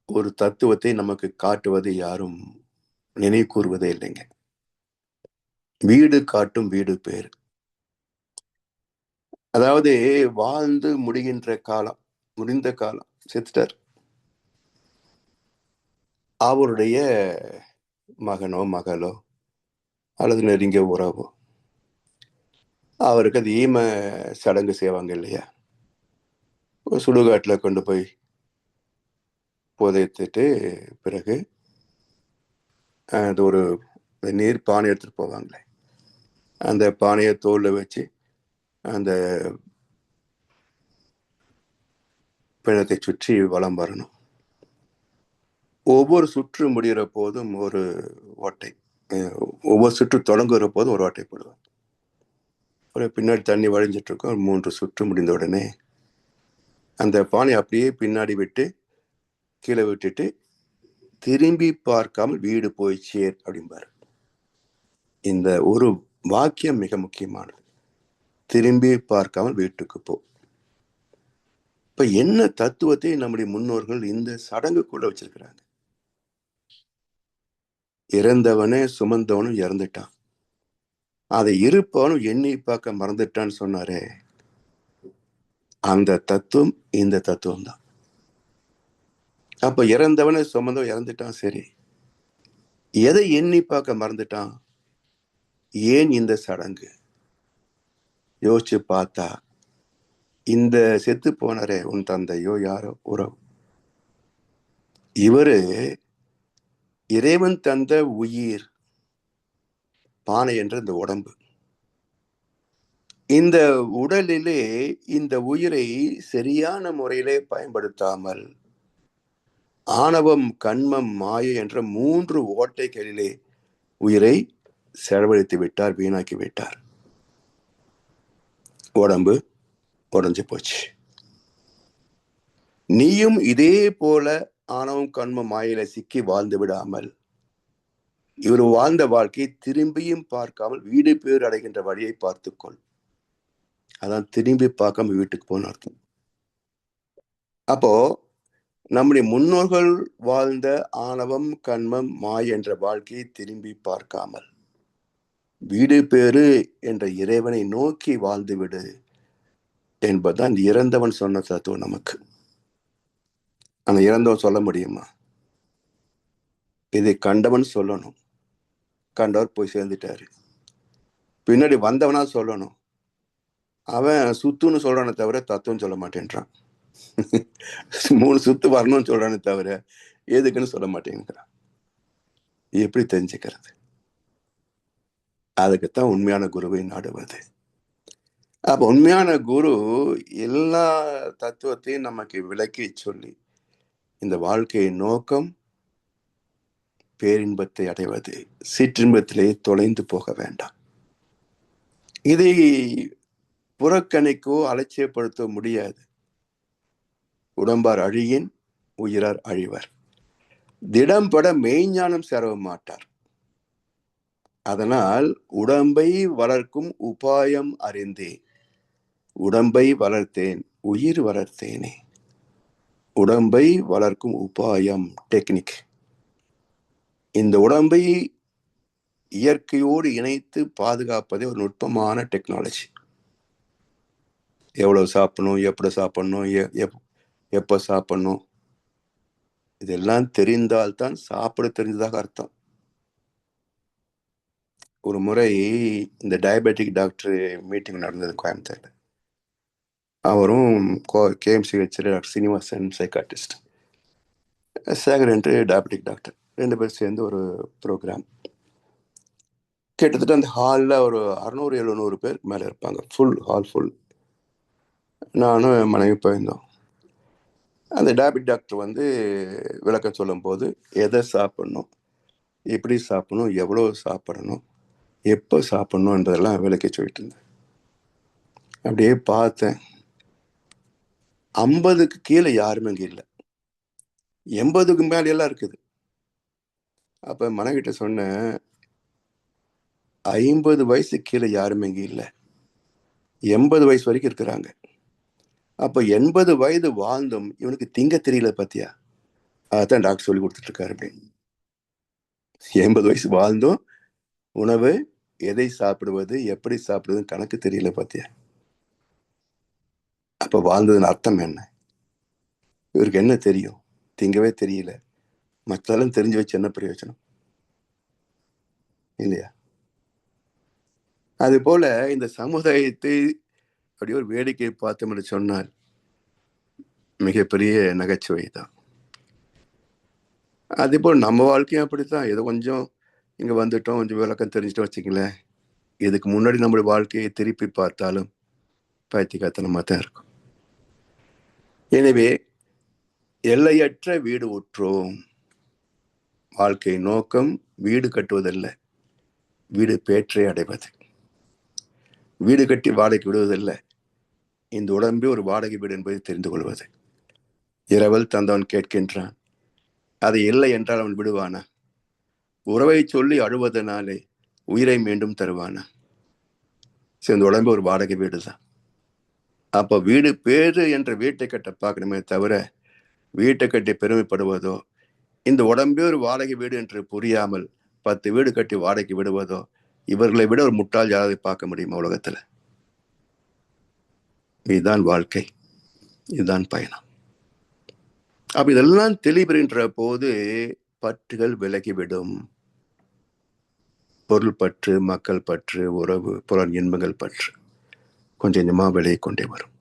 ஒரு தத்துவத்தை நமக்கு காட்டுவது யாரும் நினைவு கூறுவதே இல்லைங்க. வீடு காட்டும் வீடு பேர். அதாவது வாழ்ந்து முடிகின்ற காலம், முடிந்த காலம், செத்துட்டார், அவருடைய மகனோ மகளோ அல்லது நெருங்கிய உறவோ அவருக்கு அது ஈம சடங்கு செய்வாங்க இல்லையா? சுடுகாட்டில் கொண்டு போய் புதைத்துட்டு பிறகு அது ஒரு நீர் பானை எடுத்துட்டு போவாங்களே, அந்த பானையை தோல்ல வச்சு அந்த பிணத்தை சுற்றி வலம் வரணும். ஒவ்வொரு சுற்று முடிகிற போதும் ஒரு ஓட்டை, ஒவ்வொரு சுற்று தொடங்குகிற போதும் ஒரு ஓட்டை போடுவாங்க. ஒரு பின்னாடி தண்ணி வழிஞ்சிட்டு இருக்கும். 3 சுற்று முடிந்த உடனே அந்த பானை அப்படியே பின்னாடி விட்டு கீழே விட்டுட்டு திரும்பி பார்க்காமல் வீடு போய் சேர் அப்படிம்பாரு. இந்த ஒரு வாக்கியம் மிக முக்கியமானது. திரும்பி பார்க்காமல் வீட்டுக்கு போ. இப்ப என்ன தத்துவத்தை நம்முடைய முன்னோர்கள் இந்த சடங்குக்குள்ள வச்சிருக்கிறாங்க. இறந்தவனே சுமந்தவனும் இறந்துட்டான், அதை இருப்பவனும் எண்ணி பார்க்க மறந்துட்டான்னு சொன்னாரே, அந்த தத்துவம் இந்த தத்துவம் தான். அப்ப இறந்தவனே சுமந்தவன் இறந்துட்டான், சரி, எதை எண்ணி பார்க்க மறந்துட்டான்? ஏன் இந்த சடங்கு? யோசிச்சு பார்த்தா, இந்த செத்து போனாரே உன் தந்தையோ யாரோ உறவு, இவரு இறைவன் தந்த உயிர் பானை என்ற இந்த உடம்பு. இந்த உடலிலே இந்த உயிரை சரியான முறையிலே பயன்படுத்தாமல் ஆணவம், கண்மம், மாயை என்ற 3 ஓட்டைகளிலே உயிரை செலவழித்து விட்டார், வீணாக்கி விட்டார். உடம்பு உடஞ்சு போச்சு. நீயும் இதே போல ஆணவம், கண்மம், மாயில சிக்கி வாழ்ந்து விடாமல் இவர் வாழ்ந்த வாழ்க்கையை திரும்பியும் பார்க்காமல் வீடு பேர் அடைகின்ற வழியை பார்த்துக்கொள். அதான் திரும்பி பார்க்காம வீட்டுக்கு போன அர்த்தம். அப்போ நம்முடைய முன்னோர்கள் வாழ்ந்த ஆணவம், கண்மம், மாய் என்ற வாழ்க்கையை திரும்பி பார்க்காமல் வீடு பேரு என்ற இறைவனை நோக்கி வாழ்ந்துவிடு என்பதுதான் இறந்தவன் சொன்ன தத்துவம் நமக்கு. அந்த இறந்தவன் சொல்ல முடியுமா? இதை கண்டவன் சொல்லணும். கண்டவர் போய் சேர்ந்துட்டாரு. பின்னாடி வந்தவனா சொல்லணும். அவன் சுத்துன்னு சொல்றானே தவிர தத்துவம் சொல்ல மாட்டேன்றான். 3 சுத்து வரணும்னு சொல்றானே தவிர எதுக்குன்னு சொல்ல மாட்டேங்கிறான். எப்படி தெரிஞ்சுக்கிறது? அதுக்குத்தான் உண்மையான குருவை நாடுவது. அப்ப உண்மையான குரு எல்லா தத்துவத்தையும் நமக்கு விளக்கி சொல்லி, இந்த வாழ்க்கையின் நோக்கம் பேரின்பத்தை அடைவது, சிற்றின்பத்திலே தொலைந்து போக வேண்டாம். இதை புறக்கணிக்கோ அலட்சியப்படுத்த முடியாது. உடம்பார் அழியின் உயிரார் அழிவர். திடம்பட மெய்ஞானம் சேரவ மாட்டார். அதனால் உடம்பை வளர்க்கும் உபாயம் அறிந்தே உடம்பை வளர்த்தேன், உயிர் வளர்த்தேனே. உடம்பை வளர்க்கும் உபாயம், டெக்னிக். இந்த உடம்பை இயற்கையோடு இணைத்து பாதுகாப்பதே ஒரு நுட்பமான டெக்னாலஜி. எவ்வளவு சாப்பிடணும், எப்படி சாப்பிடணும், எப்ப சாப்பிடணும், இதெல்லாம் தெரிந்தால்தான் சாப்பிட தெரிஞ்சதாக அர்த்தம். ஒரு முறை இந்த டயபெட்டிக் டாக்டர் மீட்டிங் நடந்தது கோயம்புத்தூர்ல. அவரும் KMCH doctor Srinivasan psychiatrist, Sekar என்று டயபெட்டிக் டாக்டர், 2 பேர் சேர்ந்து ஒரு ப்ரோக்ராம். கிட்டத்தட்ட அந்த ஹாலில் ஒரு 600-700 பேர் மேலே இருப்பாங்க. Full hall, full. நானும் மனைவி போயிருந்தோம். அந்த டயபெட்டிக் டாக்டர் வந்து விளக்கம் சொல்லும் போது எதை சாப்பிடணும், எப்படி சாப்பிடணும், எவ்வளோ சாப்பிடணும், எப்போ சாப்பிடணும் என்றதெல்லாம் விளக்கி சொல்லிட்டு இருந்தேன். அப்படியே பார்த்தேன், 50க்கு கீழே யாருமே இங்கே இல்லை, 80க்கு மேலையெல்லாம் இருக்குது. அப்போ மனைவிட்ட சொன்னேன், 50 வயசு கீழே யாருமே இங்கே இல்லை, 80 வயசு வரைக்கும் இருக்கிறாங்க. அப்போ 80 வயது வாழ்ந்தும் இவனுக்கு திங்க தெரியல பாத்தியா? அதான் டாக்டர் சொல்லி கொடுத்துட்டு இருக்காரு அப்படின்னு. 80 வயசு வாழ்ந்தும் உணவு எதை சாப்பிடுவது, எப்படி சாப்பிடுவதுன்னு கணக்கு தெரியல பாத்தியா? அப்ப வாழ்ந்ததுன்னு அர்த்தம் என்ன? இவருக்கு என்ன தெரியும்? திங்கவே தெரியல. மற்றெல்லாம் தெரிஞ்சு வச்சு என்ன பிரயோஜனம் இல்லையா? அது போல இந்த சமுதாயத்தை அப்படி ஒரு வேடிக்கை பார்த்தோம் என்று சொன்னால் மிகப்பெரிய நகைச்சுவை தான். அதே போல் நம்ம வாழ்க்கையும் அப்படித்தான். ஏதோ கொஞ்சம் இங்க வந்துட்டோம், கொஞ்சம் விளக்கம் தெரிஞ்சுட்டோம் வச்சுங்களேன், இதுக்கு முன்னாடி நம்மளுடைய வாழ்க்கையை திருப்பி பார்த்தாலும் பைத்தியக்காரத்தனமா தான் இருக்கும். எனவே எல்லையற்ற வீடு உற்றோம். வாழ்க்கை நோக்கம் வீடு கட்டுவதல்ல, வீடு பேற்றை அடைவது. வீடு கட்டி வாடகை விடுவதில்லை, இந்த உடம்பே ஒரு வாடகை வீடு என்பதை தெரிந்து கொள்வது. இரவல் தந்தவன் கேட்கின்றான், அது இல்லை என்றால் அவன் விடுவானா? உறவை சொல்லி அழுவதனாலே உயிரை மீண்டும் தருவானா? இந்த உடம்பு ஒரு வாடகை வீடு தான். அப்போ வீடு பேரு என்ற வீட்டை கட்ட பார்க்கணுமே தவிர வீட்டை கட்டி பெருமைப்படுவதோ, இந்த உடம்பே ஒரு வாடகை வீடு என்று புரியாமல் 10 வீடு கட்டி வாடகைக்கு விடுவதோ, இவர்களை விட ஒரு முட்டாள் யாராவது பார்க்க முடியுமா உலகத்துல? இதுதான் வாழ்க்கை, இதுதான் பயணம். அப்ப இதெல்லாம் தெளிவுகின்ற போது பற்றுகள் விலகிவிடும். பொருள் பற்று, மக்கள் பற்று, உறவு, புலன் இன்பங்கள் பற்று கொஞ்சம் கொஞ்சமா விலகி கொண்டே வரும்.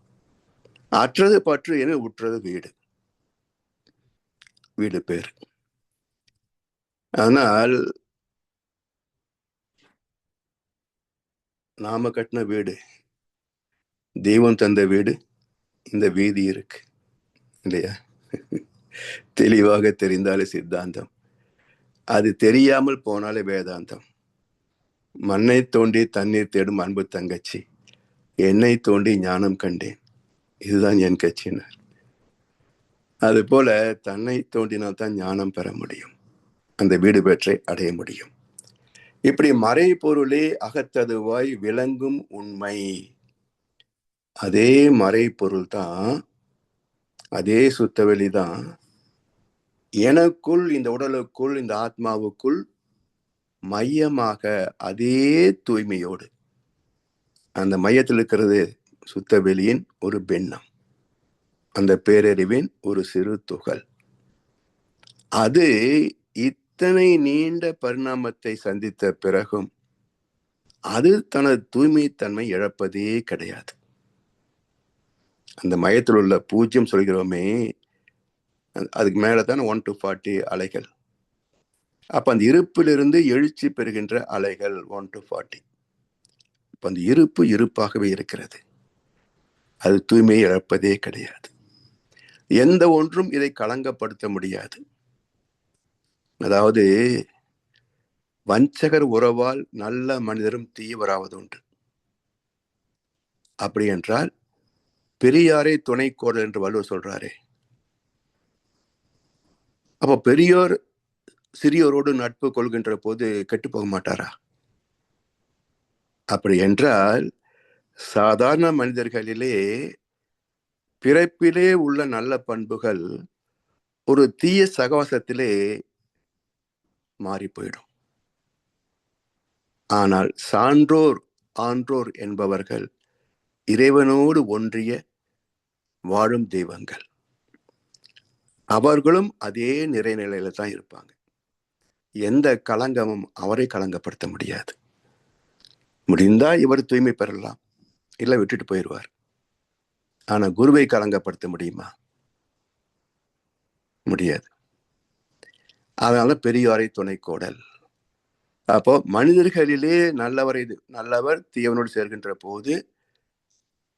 அற்றது பற்று என உற்றது வீடு, வீடு பேரு. ஆனால் நாம கட்டின வீடு, தெய்வம் தந்த வீடு, இந்த வீதி இருக்கு இல்லையா? தெளிவாக தெரிந்தாலே சித்தாந்தம், அது தெரியாமல் போனாலே வேதாந்தம். மண்ணை தோண்டி தண்ணீர் தேடும் அன்பு தங்கச்சி, என்னை தோண்டி ஞானம் கண்டேன், இதுதான் என் கட்சியினர். அது போல தன்னை தோண்டினால் தான் ஞானம் பெற முடியும், அந்த வீடு பெற்றை அடைய முடியும். இப்படி மறை பொருளே அகத்ததுவாய் விளங்கும் உண்மை. அதே மறை பொருள் தான், அதே சுத்தவெளி தான் எனக்குள், இந்த உடலுக்குள், இந்த ஆத்மாவுக்குள் மையமாக அதே தூய்மையோடு, அந்த மையத்தில் இருக்கிறது சுத்தவெளியின் ஒரு பின்னம், அந்த பேரறிவின் ஒரு சிறு துகள். அது இத்தனை நீண்ட பரிணாமத்தை சந்தித்த பிறகும் அது தனது தூய்மைத்தன்மை இழப்பதே கிடையாது. அந்த மையத்தில் உள்ள 0 சொல்கிறோமே, அதுக்கு மேலதான் 1 to 40 அலைகள். அப்ப அந்த இருப்பிலிருந்து எழுச்சி பெறுகின்ற அலைகள் 1 to 40. இப்ப அந்த இருப்பு இருப்பாகவே இருக்கிறது, அது தூய்மையை இழப்பதே கிடையாது. எந்த ஒன்றும் இதை களங்கப்படுத்த முடியாது. அதாவது வஞ்சகர் உறவால் நல்ல மனிதரும் தீவராவது உண்டு. அப்படி என்றால் பெரியாரை துணை கோடல் என்று வள்ளுவர் சொல்றாரே, அப்ப பெரியோர் சிறியோரோடு நட்பு கொள்கின்ற போது கெட்டு போக மாட்டாரா? அப்படி என்றால் சாதாரண மனிதர்களிலே பிறப்பிலே உள்ள நல்ல பண்புகள் ஒரு தீய சகவாசத்திலே மாறி போயிடும். ஆனால் சான்றோர் ஆன்றோர் என்பவர்கள் இறைவனோடு ஒன்றிய வாழும் தெய்வங்கள். அவர்களும் அதே நிறைநிலையில தான் இருப்பாங்க. எந்த களங்கமும் அவரை களங்கப்படுத்த முடியாது. முடிந்தா இவர் தூய்மை பெறலாம், இல்லை விட்டுட்டு போயிடுவார். ஆனா குருவை களங்கப்படுத்த முடியுமா? முடியாது. அதனால பெரியாரை துணை கோடல். அப்போ மனிதர்களிலே நல்லவர் தீயவனோடு சேர்கின்ற போது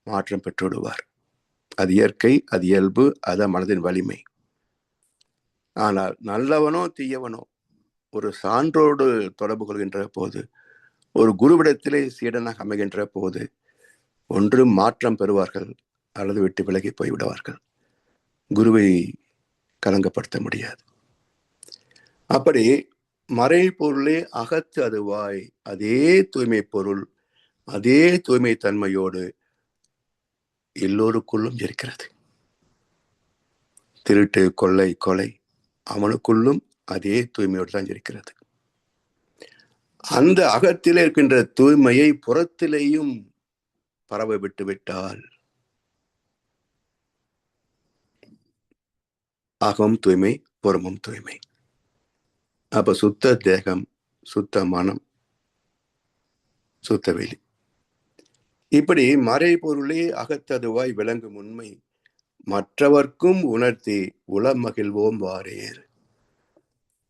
மாற்றம் பெற்றுவிடுவார். அது இயற்கை, அது இயல்பு, அது மனதின் வலிமை. ஆனால் நல்லவனோ தீயவனோ ஒரு சான்றோடு தொடர்பு கொள்கின்ற போது, ஒரு குருவிடத்திலே சீடனாக அமைகின்ற போது ஒன்று மாற்றம் பெறுவார்கள், அல்லது விட்டு விலகி போய்விடுவார்கள். குருவை கலங்கப்படுத்த முடியாது. அப்படி மறை பொருளே அகத்து அதுவாய் அதே தூய்மை பொருள், அதே தூய்மை தன்மையோடு எல்லோருக்குள்ளும் இருக்கிறது. திருட்டு, கொள்ளை, கொலை அவனுக்குள்ளும் அதே தூய்மையோடு தான் இருக்கிறது. அந்த அகத்திலே இருக்கின்ற தூய்மையை புறத்திலேயும் பரவ விட்டு விட்டால் அகம் தூய்மை, புறமும் தூய்மை. அப்ப சுத்த தேகம், சுத்த மனம், சுத்த வெளி. இப்படி மறை பொருளே அகத்ததுவாய் விளங்கும் உண்மை மற்றவர்க்கும் உணர்த்தி உளமகிழ்வோம் வாரேர்.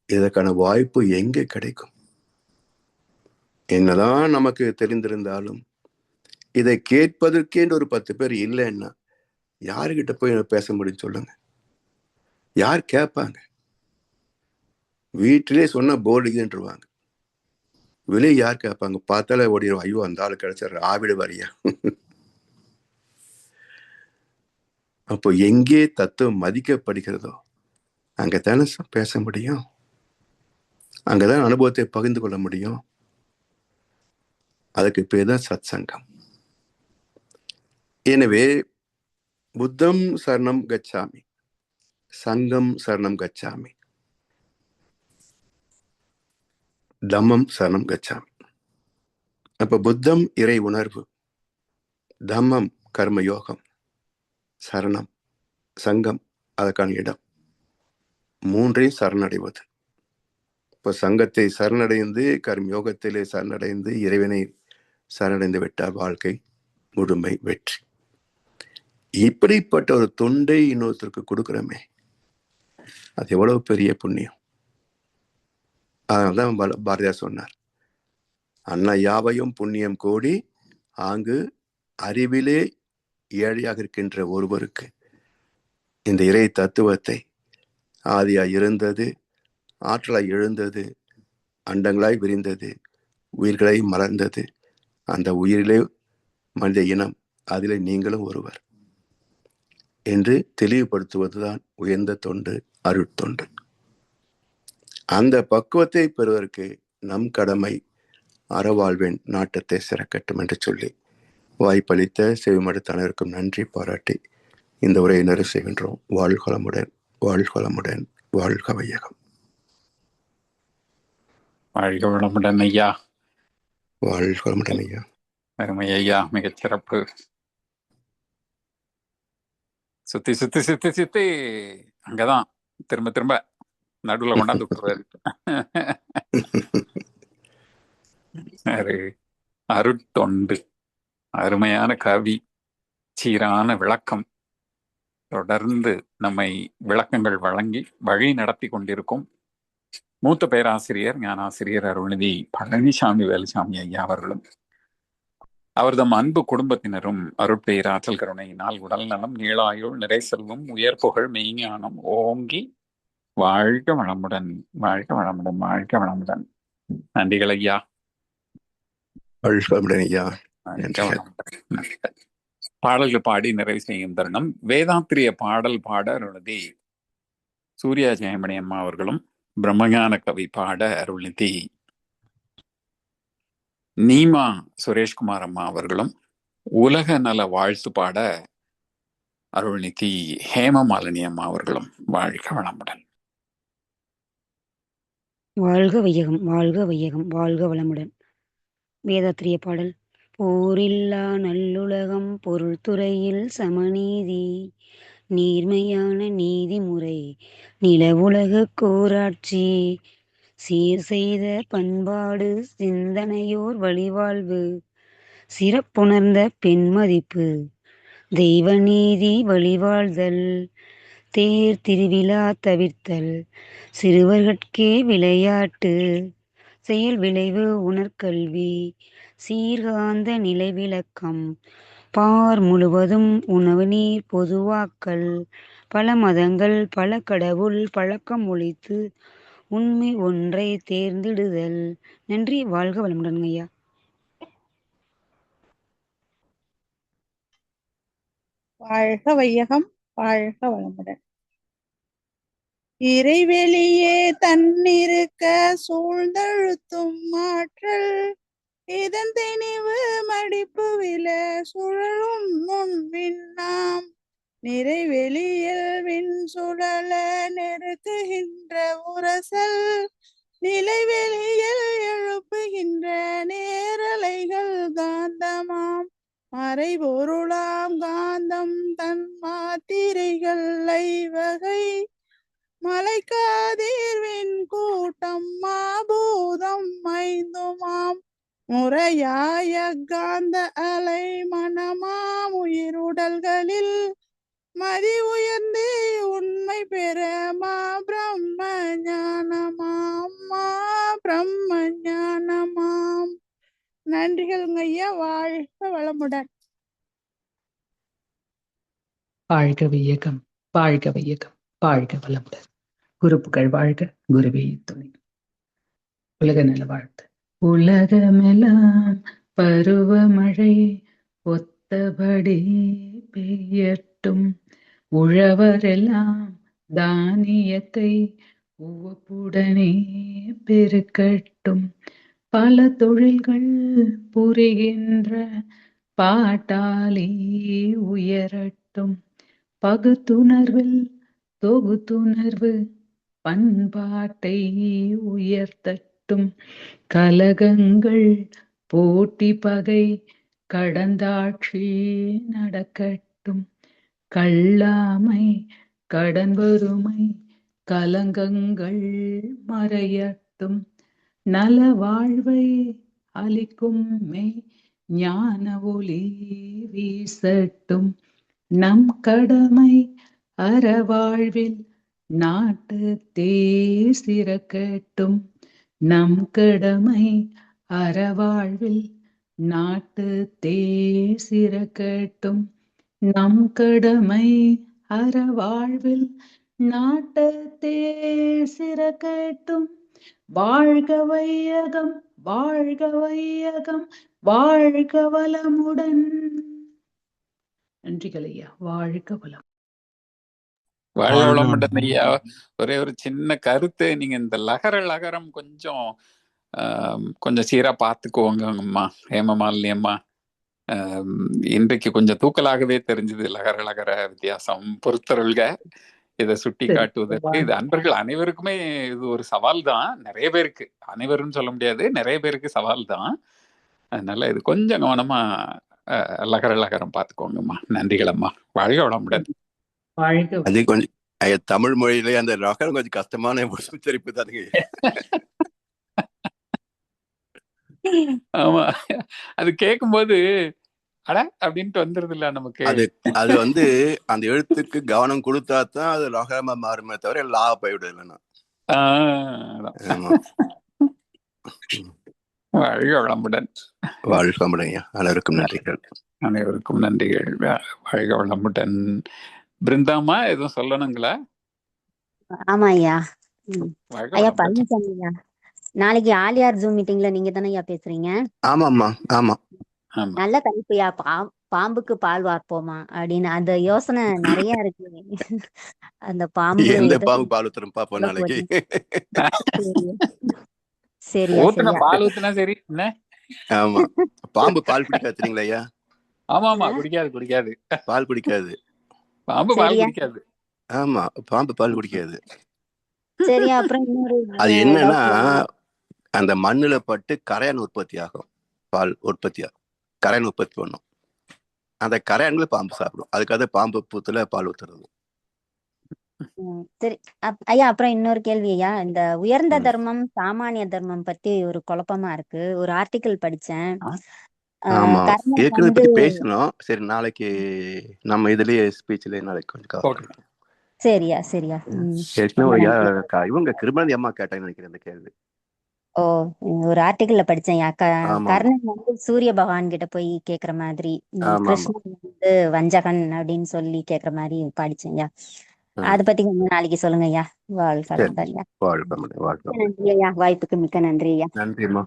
இதற்கான வாய்ப்பு எங்கே கிடைக்கும்? என்னதான் நமக்கு தெரிந்திருந்தாலும் இதை கேட்பதற்கே ஒரு 10 பேர் இல்லைன்னா யாருக்கிட்ட போய் பேச முடியும் சொல்லுங்க? யார் கேட்பாங்க? வீட்டிலே சொன்ன போர்டுக்குன்றுவாங்க, வெளியே யார் கேட்பாங்க? பார்த்தாலே ஓடிடுவோம், ஐயோ அந்த ஆள் கிடைச்சாரு, ஆவிட வரியா. அப்போ எங்கே தத்துவம் மதிக்கப்படுகிறதோ அங்கதானே பேச முடியும், அங்கதான் அனுபவத்தை பகிர்ந்து கொள்ள முடியும். அதுக்கு பேர் தான் சத் சங்கம். எனவே புத்தம் சரணம் கச்சாமி, சங்கம் சரணம் கச்சாமி, தம்மம் சரணம் கச்சாமி. அப்ப புத்தம் இறை உணர்வு, தம்மம் கர்மயோகம், சரணம் சங்கம் அதற்கான இடம், மூன்றையும் சரணடைவது. இப்போ சங்கத்தை சரணடைந்து கர்மயோகத்திலே சரணடைந்து இறைவனை சரணடைந்து விட்டால் வாழ்க்கை முழுமை வெற்றி. இப்படிப்பட்ட ஒரு தொண்டை இன்னொருத்தருக்கு கொடுக்கிறோமே, அது எவ்வளவு பெரிய புண்ணியம். அதனால்தான் பாரதியார் சொன்னார், அண்ணா யாவையும் புண்ணியம் கோடி ஆங்கு அறிவிலே ஏழையாக இருக்கின்ற ஒருவருக்கு இந்த இறை தத்துவத்தை ஆதியாய் இருந்தது, ஆற்றலாய் எழுந்தது, அண்டங்களாய் விரிந்தது, உயிர்களை மலர்ந்தது, அந்த உயிரிலே மனித இனம், அதிலே நீங்களும் ஒருவர் என்று தெளிவுபடுத்துவதுதான் உயர்ந்த தொண்டு, அருட்தொண்டு. அந்த பக்குவத்தை பெறுவதற்கு நம் கடமை அறவாழ்வின் நாட்டத்தை சிறக்கட்டும் என்று சொல்லி வாய்ப்பளித்த செவிமடுத்த அனைவருக்கும் நன்றி பாராட்டி இந்த உரையை நிறைவு செய்கின்றோம். வாழ்வளமுடன், வாழ்வளமுடன், வாழ்க வையகம். வாழ்க வளமுடன் ஐயா. வாழ்வளமுடன் ஐயா. அருமை ஐயா, மிகச் சிறப்பு. சுத்தி சுத்தி சுத்தி சுத்தி அங்கதான் திரும்ப திரும்ப நடுவுல கொண்டாந்து விட்டுருவாரு. அருட்தொண்டு, அருமையான கவி, சீரான விளக்கம், தொடர்ந்து நம்மை விளக்கங்கள் வழங்கி வழி நடத்தி கொண்டிருக்கும் மூத்த பேராசிரியர் ஞானாசிரியர் அருள்நிதி பழனிசாமி வேலுசாமி ஐயா அவர்களும் அவர்தம் அன்பு குடும்பத்தினரும் அருட்பேராற்றல் கருணையினால் உடல் நலம், நீளாயுள், நிறை செல்வம், உயர் புகழ், மெய்ஞானம் ஓங்கி வாழ்க வளமுடன், வாழ்க வளமுடன், வாழ்க வளமுடன். நன்றிகள் ஐயா. வாழ்வளமுடன் ஐயா. பாடல்கள் பாடி நிறைவு செய்யும் தருணம். வேதாத்திரிய பாடல் பாட அருள்நிதி சூர்யா ஜெயமணி அம்மா அவர்களும், பிரம்மஞான கவி பாட அருள்நிதி நீமா சுரேஷ்குமார் அம்மா அவர்களும், உலக நல வாழ்த்து பாட அருள்நிதி ஹேமமாலினி அம்மா அவர்களும். வாழ்க வளமுடன். வாழ்க வையகம், வாழ்க வையகம், வாழ்க வளமுடன். வேதாத்திரிய பாடல். போரில்லா நல்லுலகம், பொருள் துறையில் சமநீதி, நீர்மையான நீதிமுறை, நிலவுலக கோராட்சி, சீர் செய்த பண்பாடு, சிந்தனையோர் வழிவாழ்வு, சிறப்புணர்ந்த பெண்மதிப்பு, தெய்வ நீதி வழிவாழ்தல், தேர் திருவிழா தவிர்த்தல், சிறுவர்கட்கே விளையாட்டு, செயல் விளைவு உணர்கல்வி, சீர்காந்த நிலை விளக்கம், பார் முழுவதும் உணவு நீர் பொதுவாக்கல், பல மதங்கள் பல கடவுள் பழக்கம் ஒழித்து உண்மை ஒன்றை தேர்ந்திடுதல். நன்றி. வாழ்க வளமுடன் ஐயா. வாழ்க வையகம், வாழ்க வளமுடன். இறைவெளியே தன்னிருக்க சூழ்ந்தழுத்தும் ஆற்றல், இதன் தெளிவு மடிப்பு வில சுழலும் முன்பின்னாம், நிறைவெளியில் விண் சுழல நெருக்குகின்ற உரசல், நிலைவெளியில் எழுப்புகின்ற நேரலைகள் காந்தமாம், மறைபொருளாம் காந்தம் தன் மாத்திரைகள் ஐவகை, மலைக்காதீர்வின் கூட்டம் மாபூதம் ஐந்துமாம், முறையாய காந்த அலை மனமாம் உயிருடல்களில் மதி உயர்ந்து உண்மை பெற மா பிரம்ம ஞானமாம், மா பிரம்ம ஞானமாம். நன்றிகள் ஐயா. வாழ்க வளமுடன். வாழ்க வையகம், வாழ்க வையகம், வாழ்க வளமுடன். குரு புகழ் வாழ்க, குருவே துணை. உலக நல வாழ்த்து. உலகமெல்லாம் பருவமழை ஒத்தபடி பெய்யட்டும், உழவரெல்லாம் தானியத்தை உவப்புடனே பெருக்கட்டும், பல தொழில்கள் புரிகின்ற பாட்டாலே உயரட்டும் பகுத்துணர்வில் தொகுத்துணர்வு பண்பாட்டை உயர்த்தட்டும் கலகங்கள் போட்டி பகை கடந்தாட்சி நடக்கட்டும் கள்ளாமை கடன் வறுமை கலங்கங்கள் மறையட்டும் நல வாழ்வை அளிக்கும் மெய் ஞான ஒளி வீசட்டும் நம் கடமை அறவாழ்வில் நாட்டத்தே சிறக்கட்டும் நம் கடமை அறவாழ்வில் நாட்டத்தே சிறக்கட்டும் நம் கடமை அறவாழ்வில் நாட்டத்தே சிறக்கட்டும் வாழ்க வையகம் வாழ்க வையகம் வாழ்க வளமுடன். நன்றிகள் ஐயா. வாழ்க வளம். வாழ்க வளமுடன் ஐயா. ஒரே ஒரு சின்ன கருத்து, நீங்க இந்த லகரம் கொஞ்சம் சீரா பார்த்துக்குவோங்கம்மா ஹேமமாலினி அம்மா. இன்றைக்கு கொஞ்சம் தூக்கலாகவே தெரிஞ்சது லகர வித்தியாசம் பொறுத்தருள்க. இதை சுட்டி காட்டுவதற்கு இது அன்பர்கள் அனைவருக்குமே இது ஒரு சவால் தான். நிறைய பேருக்கு, அனைவரும் சொல்ல முடியாது, நிறைய பேருக்கு சவால் தான். அதனால இது கொஞ்சம் கவனமா லகரம் பார்த்துக்கோங்கம்மா. நன்றிகள் அம்மா. வாழ்க வளமுடன். அது கொஞ்சம் தமிழ் மொழியிலே அந்த லகரம் கொஞ்சம் கஷ்டமான உச்சரிப்பு தானுங்க. ஆமா, அது கேட்கும்போது அட அப்படின்ட்டு வந்துருது இல்ல நமக்கு. அது வந்து அந்த எழுத்துக்கு கவனம் கொடுத்தா தான் அது லகரமா மாறுமே தவிர லா போய்விடும் இல்லைன்னா. வாழ்க வளமுடன். வாழ்க வளமுடன். அனைவருக்கும் நன்றிகள். அனைவருக்கும் நன்றிகள். வாழ்க வளமுடன். பிருந்தாமா எதுவும் சொல்லணுங்களா? ஆமா ஐயா. ஐயா பழனிசாமி ஐயா, நாளைக்கு ஆலியார் ஜூம் மீட்டிங்ல நீங்க தானே ஐயா பேசுறீங்க? ஆமாம்மா. ஆமா, நல்ல தலைப்புயா. பாம்புக்கு பால் வார்ப்போமா அப்படின்னு அந்த யோசனை நிறைய இருக்கு. அந்த பாம்பு எந்த பாம்பு பால் ஊத்துறோம் பாப்போம் நாளைக்கு. சரியா பால் ஊத்துனா சரி. ஆமா, பாம்பு பால் குடிக்காது தெரியுங்களா ஐயா? ஆமா, குடிக்காது பால் குடிக்காது. பாம்பு பால் குடிக்காது. ஆமா, பாம்பு பால் குடிக்காது. சரியா. அப்புறம் அது என்னன்னா, அந்த மண்ணுல பட்டு கரையான் உற்பத்தி ஆகும். பால் உற்பத்தி ஆகும், கரையான் உற்பத்தி பண்ணும். அந்த கரையான்களை பாம்பு சாப்பிடும். அதுக்காக பாம்பு பூத்துல பால் ஊத்துறது. சரி ஐயா. அப்புறம் இன்னொரு கேள்வி ஐயா, இந்த உயர்ந்த தர்மம் சாமானிய தர்மம் பத்தி ஒரு குழப்பமா இருக்கு. ஒரு ஆர்டிக்கிள் படிச்சேன். ஆமா, ஏற்கனவே பத்தி பேசணும். சரி, நாளைக்கு நம்ம இதுலயே ஸ்பீச்லயே நாளைக்கு கொஞ்சம் சரியா. இவங்க கிருமதி அம்மா கேட்டாங்க நினைக்கிறேன் இந்த கேள்வி. ஓ, ஒரு ஆர்டிக்கிள்ல படிச்சேன். கர்ணன் வந்து சூரிய பகவான் கிட்ட போய் கேக்குற மாதிரி, கிருஷ்ணன் வந்து வஞ்சகன் அப்படின்னு சொல்லி கேக்குற மாதிரி படிச்சேன். அத பத்தி கொஞ்சம் நாளைக்கு சொல்லுங்க ஐயா. நன்றி ஐயா, வாய்ப்புக்கு மிக்க நன்றி ஐயா. நன்றிமா.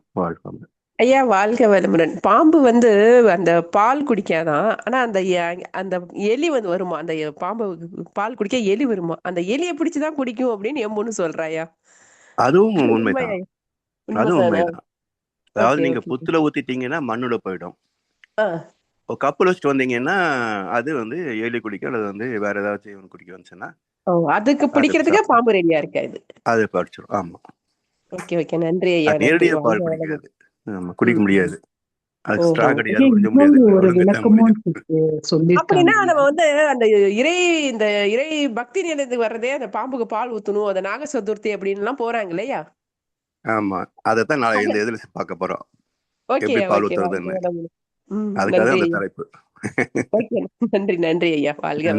ஐயா வாழ்க வளமுடன். பாம்பு வந்து அந்த பால் குடிக்காதான், ஆனா அந்த எலி வந்து வருமா, அந்த பாம்பு பால் குடிக்க எலி வருமா, அந்த எலியை பிடிச்சுதான் குடிக்கும் அப்படின்னு என் பொண்ணு சொல்றாயா. அதுவும் உண்மைதான். அதாவது நீங்க புத்துல ஊத்திட்டீங்கன்னா மண்ணுல போயிடும். கப்பல் வச்சுட்டு வந்தீங்கன்னா அது வந்து எலி குடிக்கும், அல்லது வந்து வேற ஏதாச்சும் குடிக்க வந்துச்சுன்னா அதுக்கு பிடிக்கிறதுக்கு பாம்பு ரெடியா இருக்காது, அது படிச்சிடும். ஆமா, ஓகே நன்றி ஐயா. நேரடியா பால் குடிக்காது, குடிக்க முடியாது. அப்படின்னா நம்ம வந்து அந்த இறை பக்தி நிலையத்துக்கு வர்றதே அந்த பாம்புக்கு பால் ஊத்தணும், அந்த நாக சதுர்த்தி அப்படின்னு எல்லாம் போறாங்க இல்லையா? ஆமா, அதைத்தான் நான் இந்த இதுல பார்க்க போறோம், எப்படி பால் ஊத்துறதுன்னு. அதுக்காக அந்த தலைப்பு. நன்றி ஐயா. வாழ்க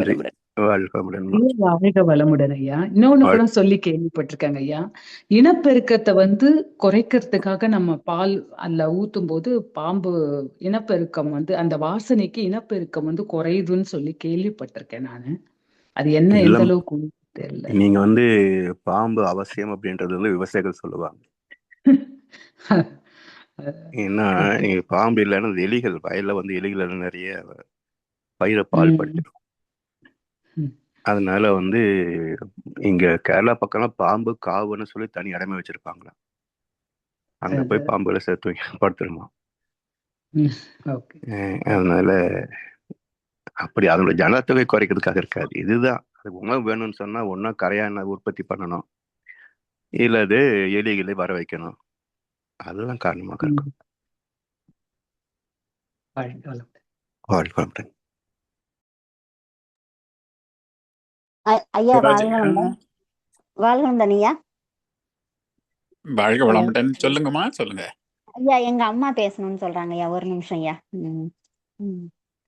வளமுடன் ஐயா. இன்னொன்னு கூட சொல்லி கேள்விப்பட்டிருக்காங்க ஐயா, இனப்பெருக்கத்தை வந்து குறைக்கிறதுக்காக நம்ம பால் அல்ல ஊத்தும் போது பாம்பு இனப்பெருக்கம் வந்து அந்த வாசனைக்கு இனப்பெருக்கம் வந்து குறையுதுன்னு சொல்லி கேள்விப்பட்டிருக்கேன் நானு. அது என்ன எந்த அளவுக்கு தெரியல. நீங்க வந்து பாம்பு அவசியம் அப்படின்றது வந்து விவசாயிகள் சொல்லுவாங்க. ஏன்னா பாம்பு இல்லைன்னா எலிகள், வயல்ல வந்து எலிகள் நிறைய பயிர பால் படிச்சிடும். அதனால வந்து இங்க கேரளா பக்கம்லாம் பாம்பு காவுன்னு சொல்லி தனி இடமே வச்சிருப்பாங்களா, அங்க போய் பாம்புகளை சேர்த்து படுத்துருமா. ஓகே. அதனால அப்படி அதோட ஜனத்தொகை குறைக்கிறதுக்காக இருக்காது. இதுதான் அதுக்கு உணவு வேணும்னு சொன்னா ஒன்னா கரையான உற்பத்தி பண்ணணும், இல்ல அது எலிகளை வர வைக்கணும். அதுதான் காரணமாக இருக்கும். வாழ்க்கை ஐயா வாழ்க ஐயா. வாழ்க வளமுடன். சொல்லுங்கம்மா, சொல்லுங்க ஐயா. எங்க அம்மா பேசணும்னு சொல்றாங்க ஐயா. ஒரு நிமிஷம் ஐயா.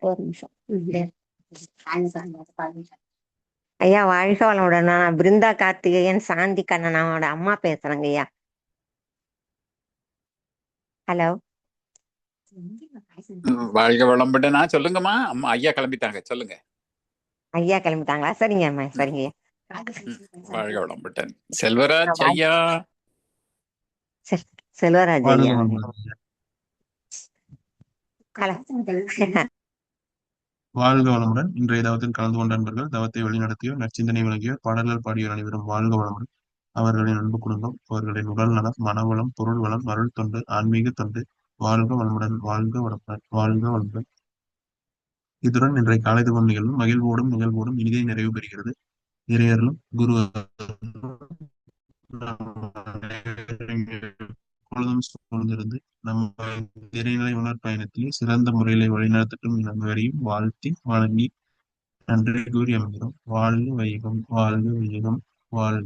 ஒரு நிமிஷம் ஐயா. வாழ்க வளமுடன். நான் பிருந்தா கார்த்திகேயன் சாந்தி கண்ணனாவோட அம்மா பேசுறேங்க ஐயா. ஹலோ. வாழ்க வளமுடன். சொல்லுங்கம்மா. அம்மா ஐயா கிளம்பிட்டாங்க, சொல்லுங்க. ஐயா கிளம்பிட்டாங்களா? சரிங்க அம்மா, சரிங்க ஐயா. வாழ்க வளமுடன். செல்வராஜ் ஐயா. செல்வராஜ் ஐயா. வாழ்க வளமுடன். இன்றைய தவத்தில் கலந்து கொண்ட நண்பர்கள், தவத்தை வழிநடத்தியோர், நற்சிந்தனை வழங்கியோர், பாடல்கள் பாடியோர் அனைவரும் வாழ்க வளமுடன். அவர்களின் அன்பு குடும்பம், அவர்களின் உடல் நலம், மனவளம், பொருள் வளம், அருள் தொண்டு, ஆன்மீக தொண்டு, வாழ்க வளமுடன், வாழ்க வளமுடன், வாழ்க வளமுடன். இத்துடன் இன்றைய காலை தவம் நிகழ்வும் நிகழ்வோடும் இனிதே நிறைவு பெறுகிறது. இறையர்களும் குரு பொழுதும் சூழ்ந்திருந்து நம்ம இறைநிலை உணர் பயணத்திலே சிறந்த முறையில வழிநடத்தட்டும் நண்பரையும் வாழ்த்தி வணங்கி நன்றி கூறி அமைகிறோம். வாழ்க வையகம், வாழ்க வையகம், வாழ்க.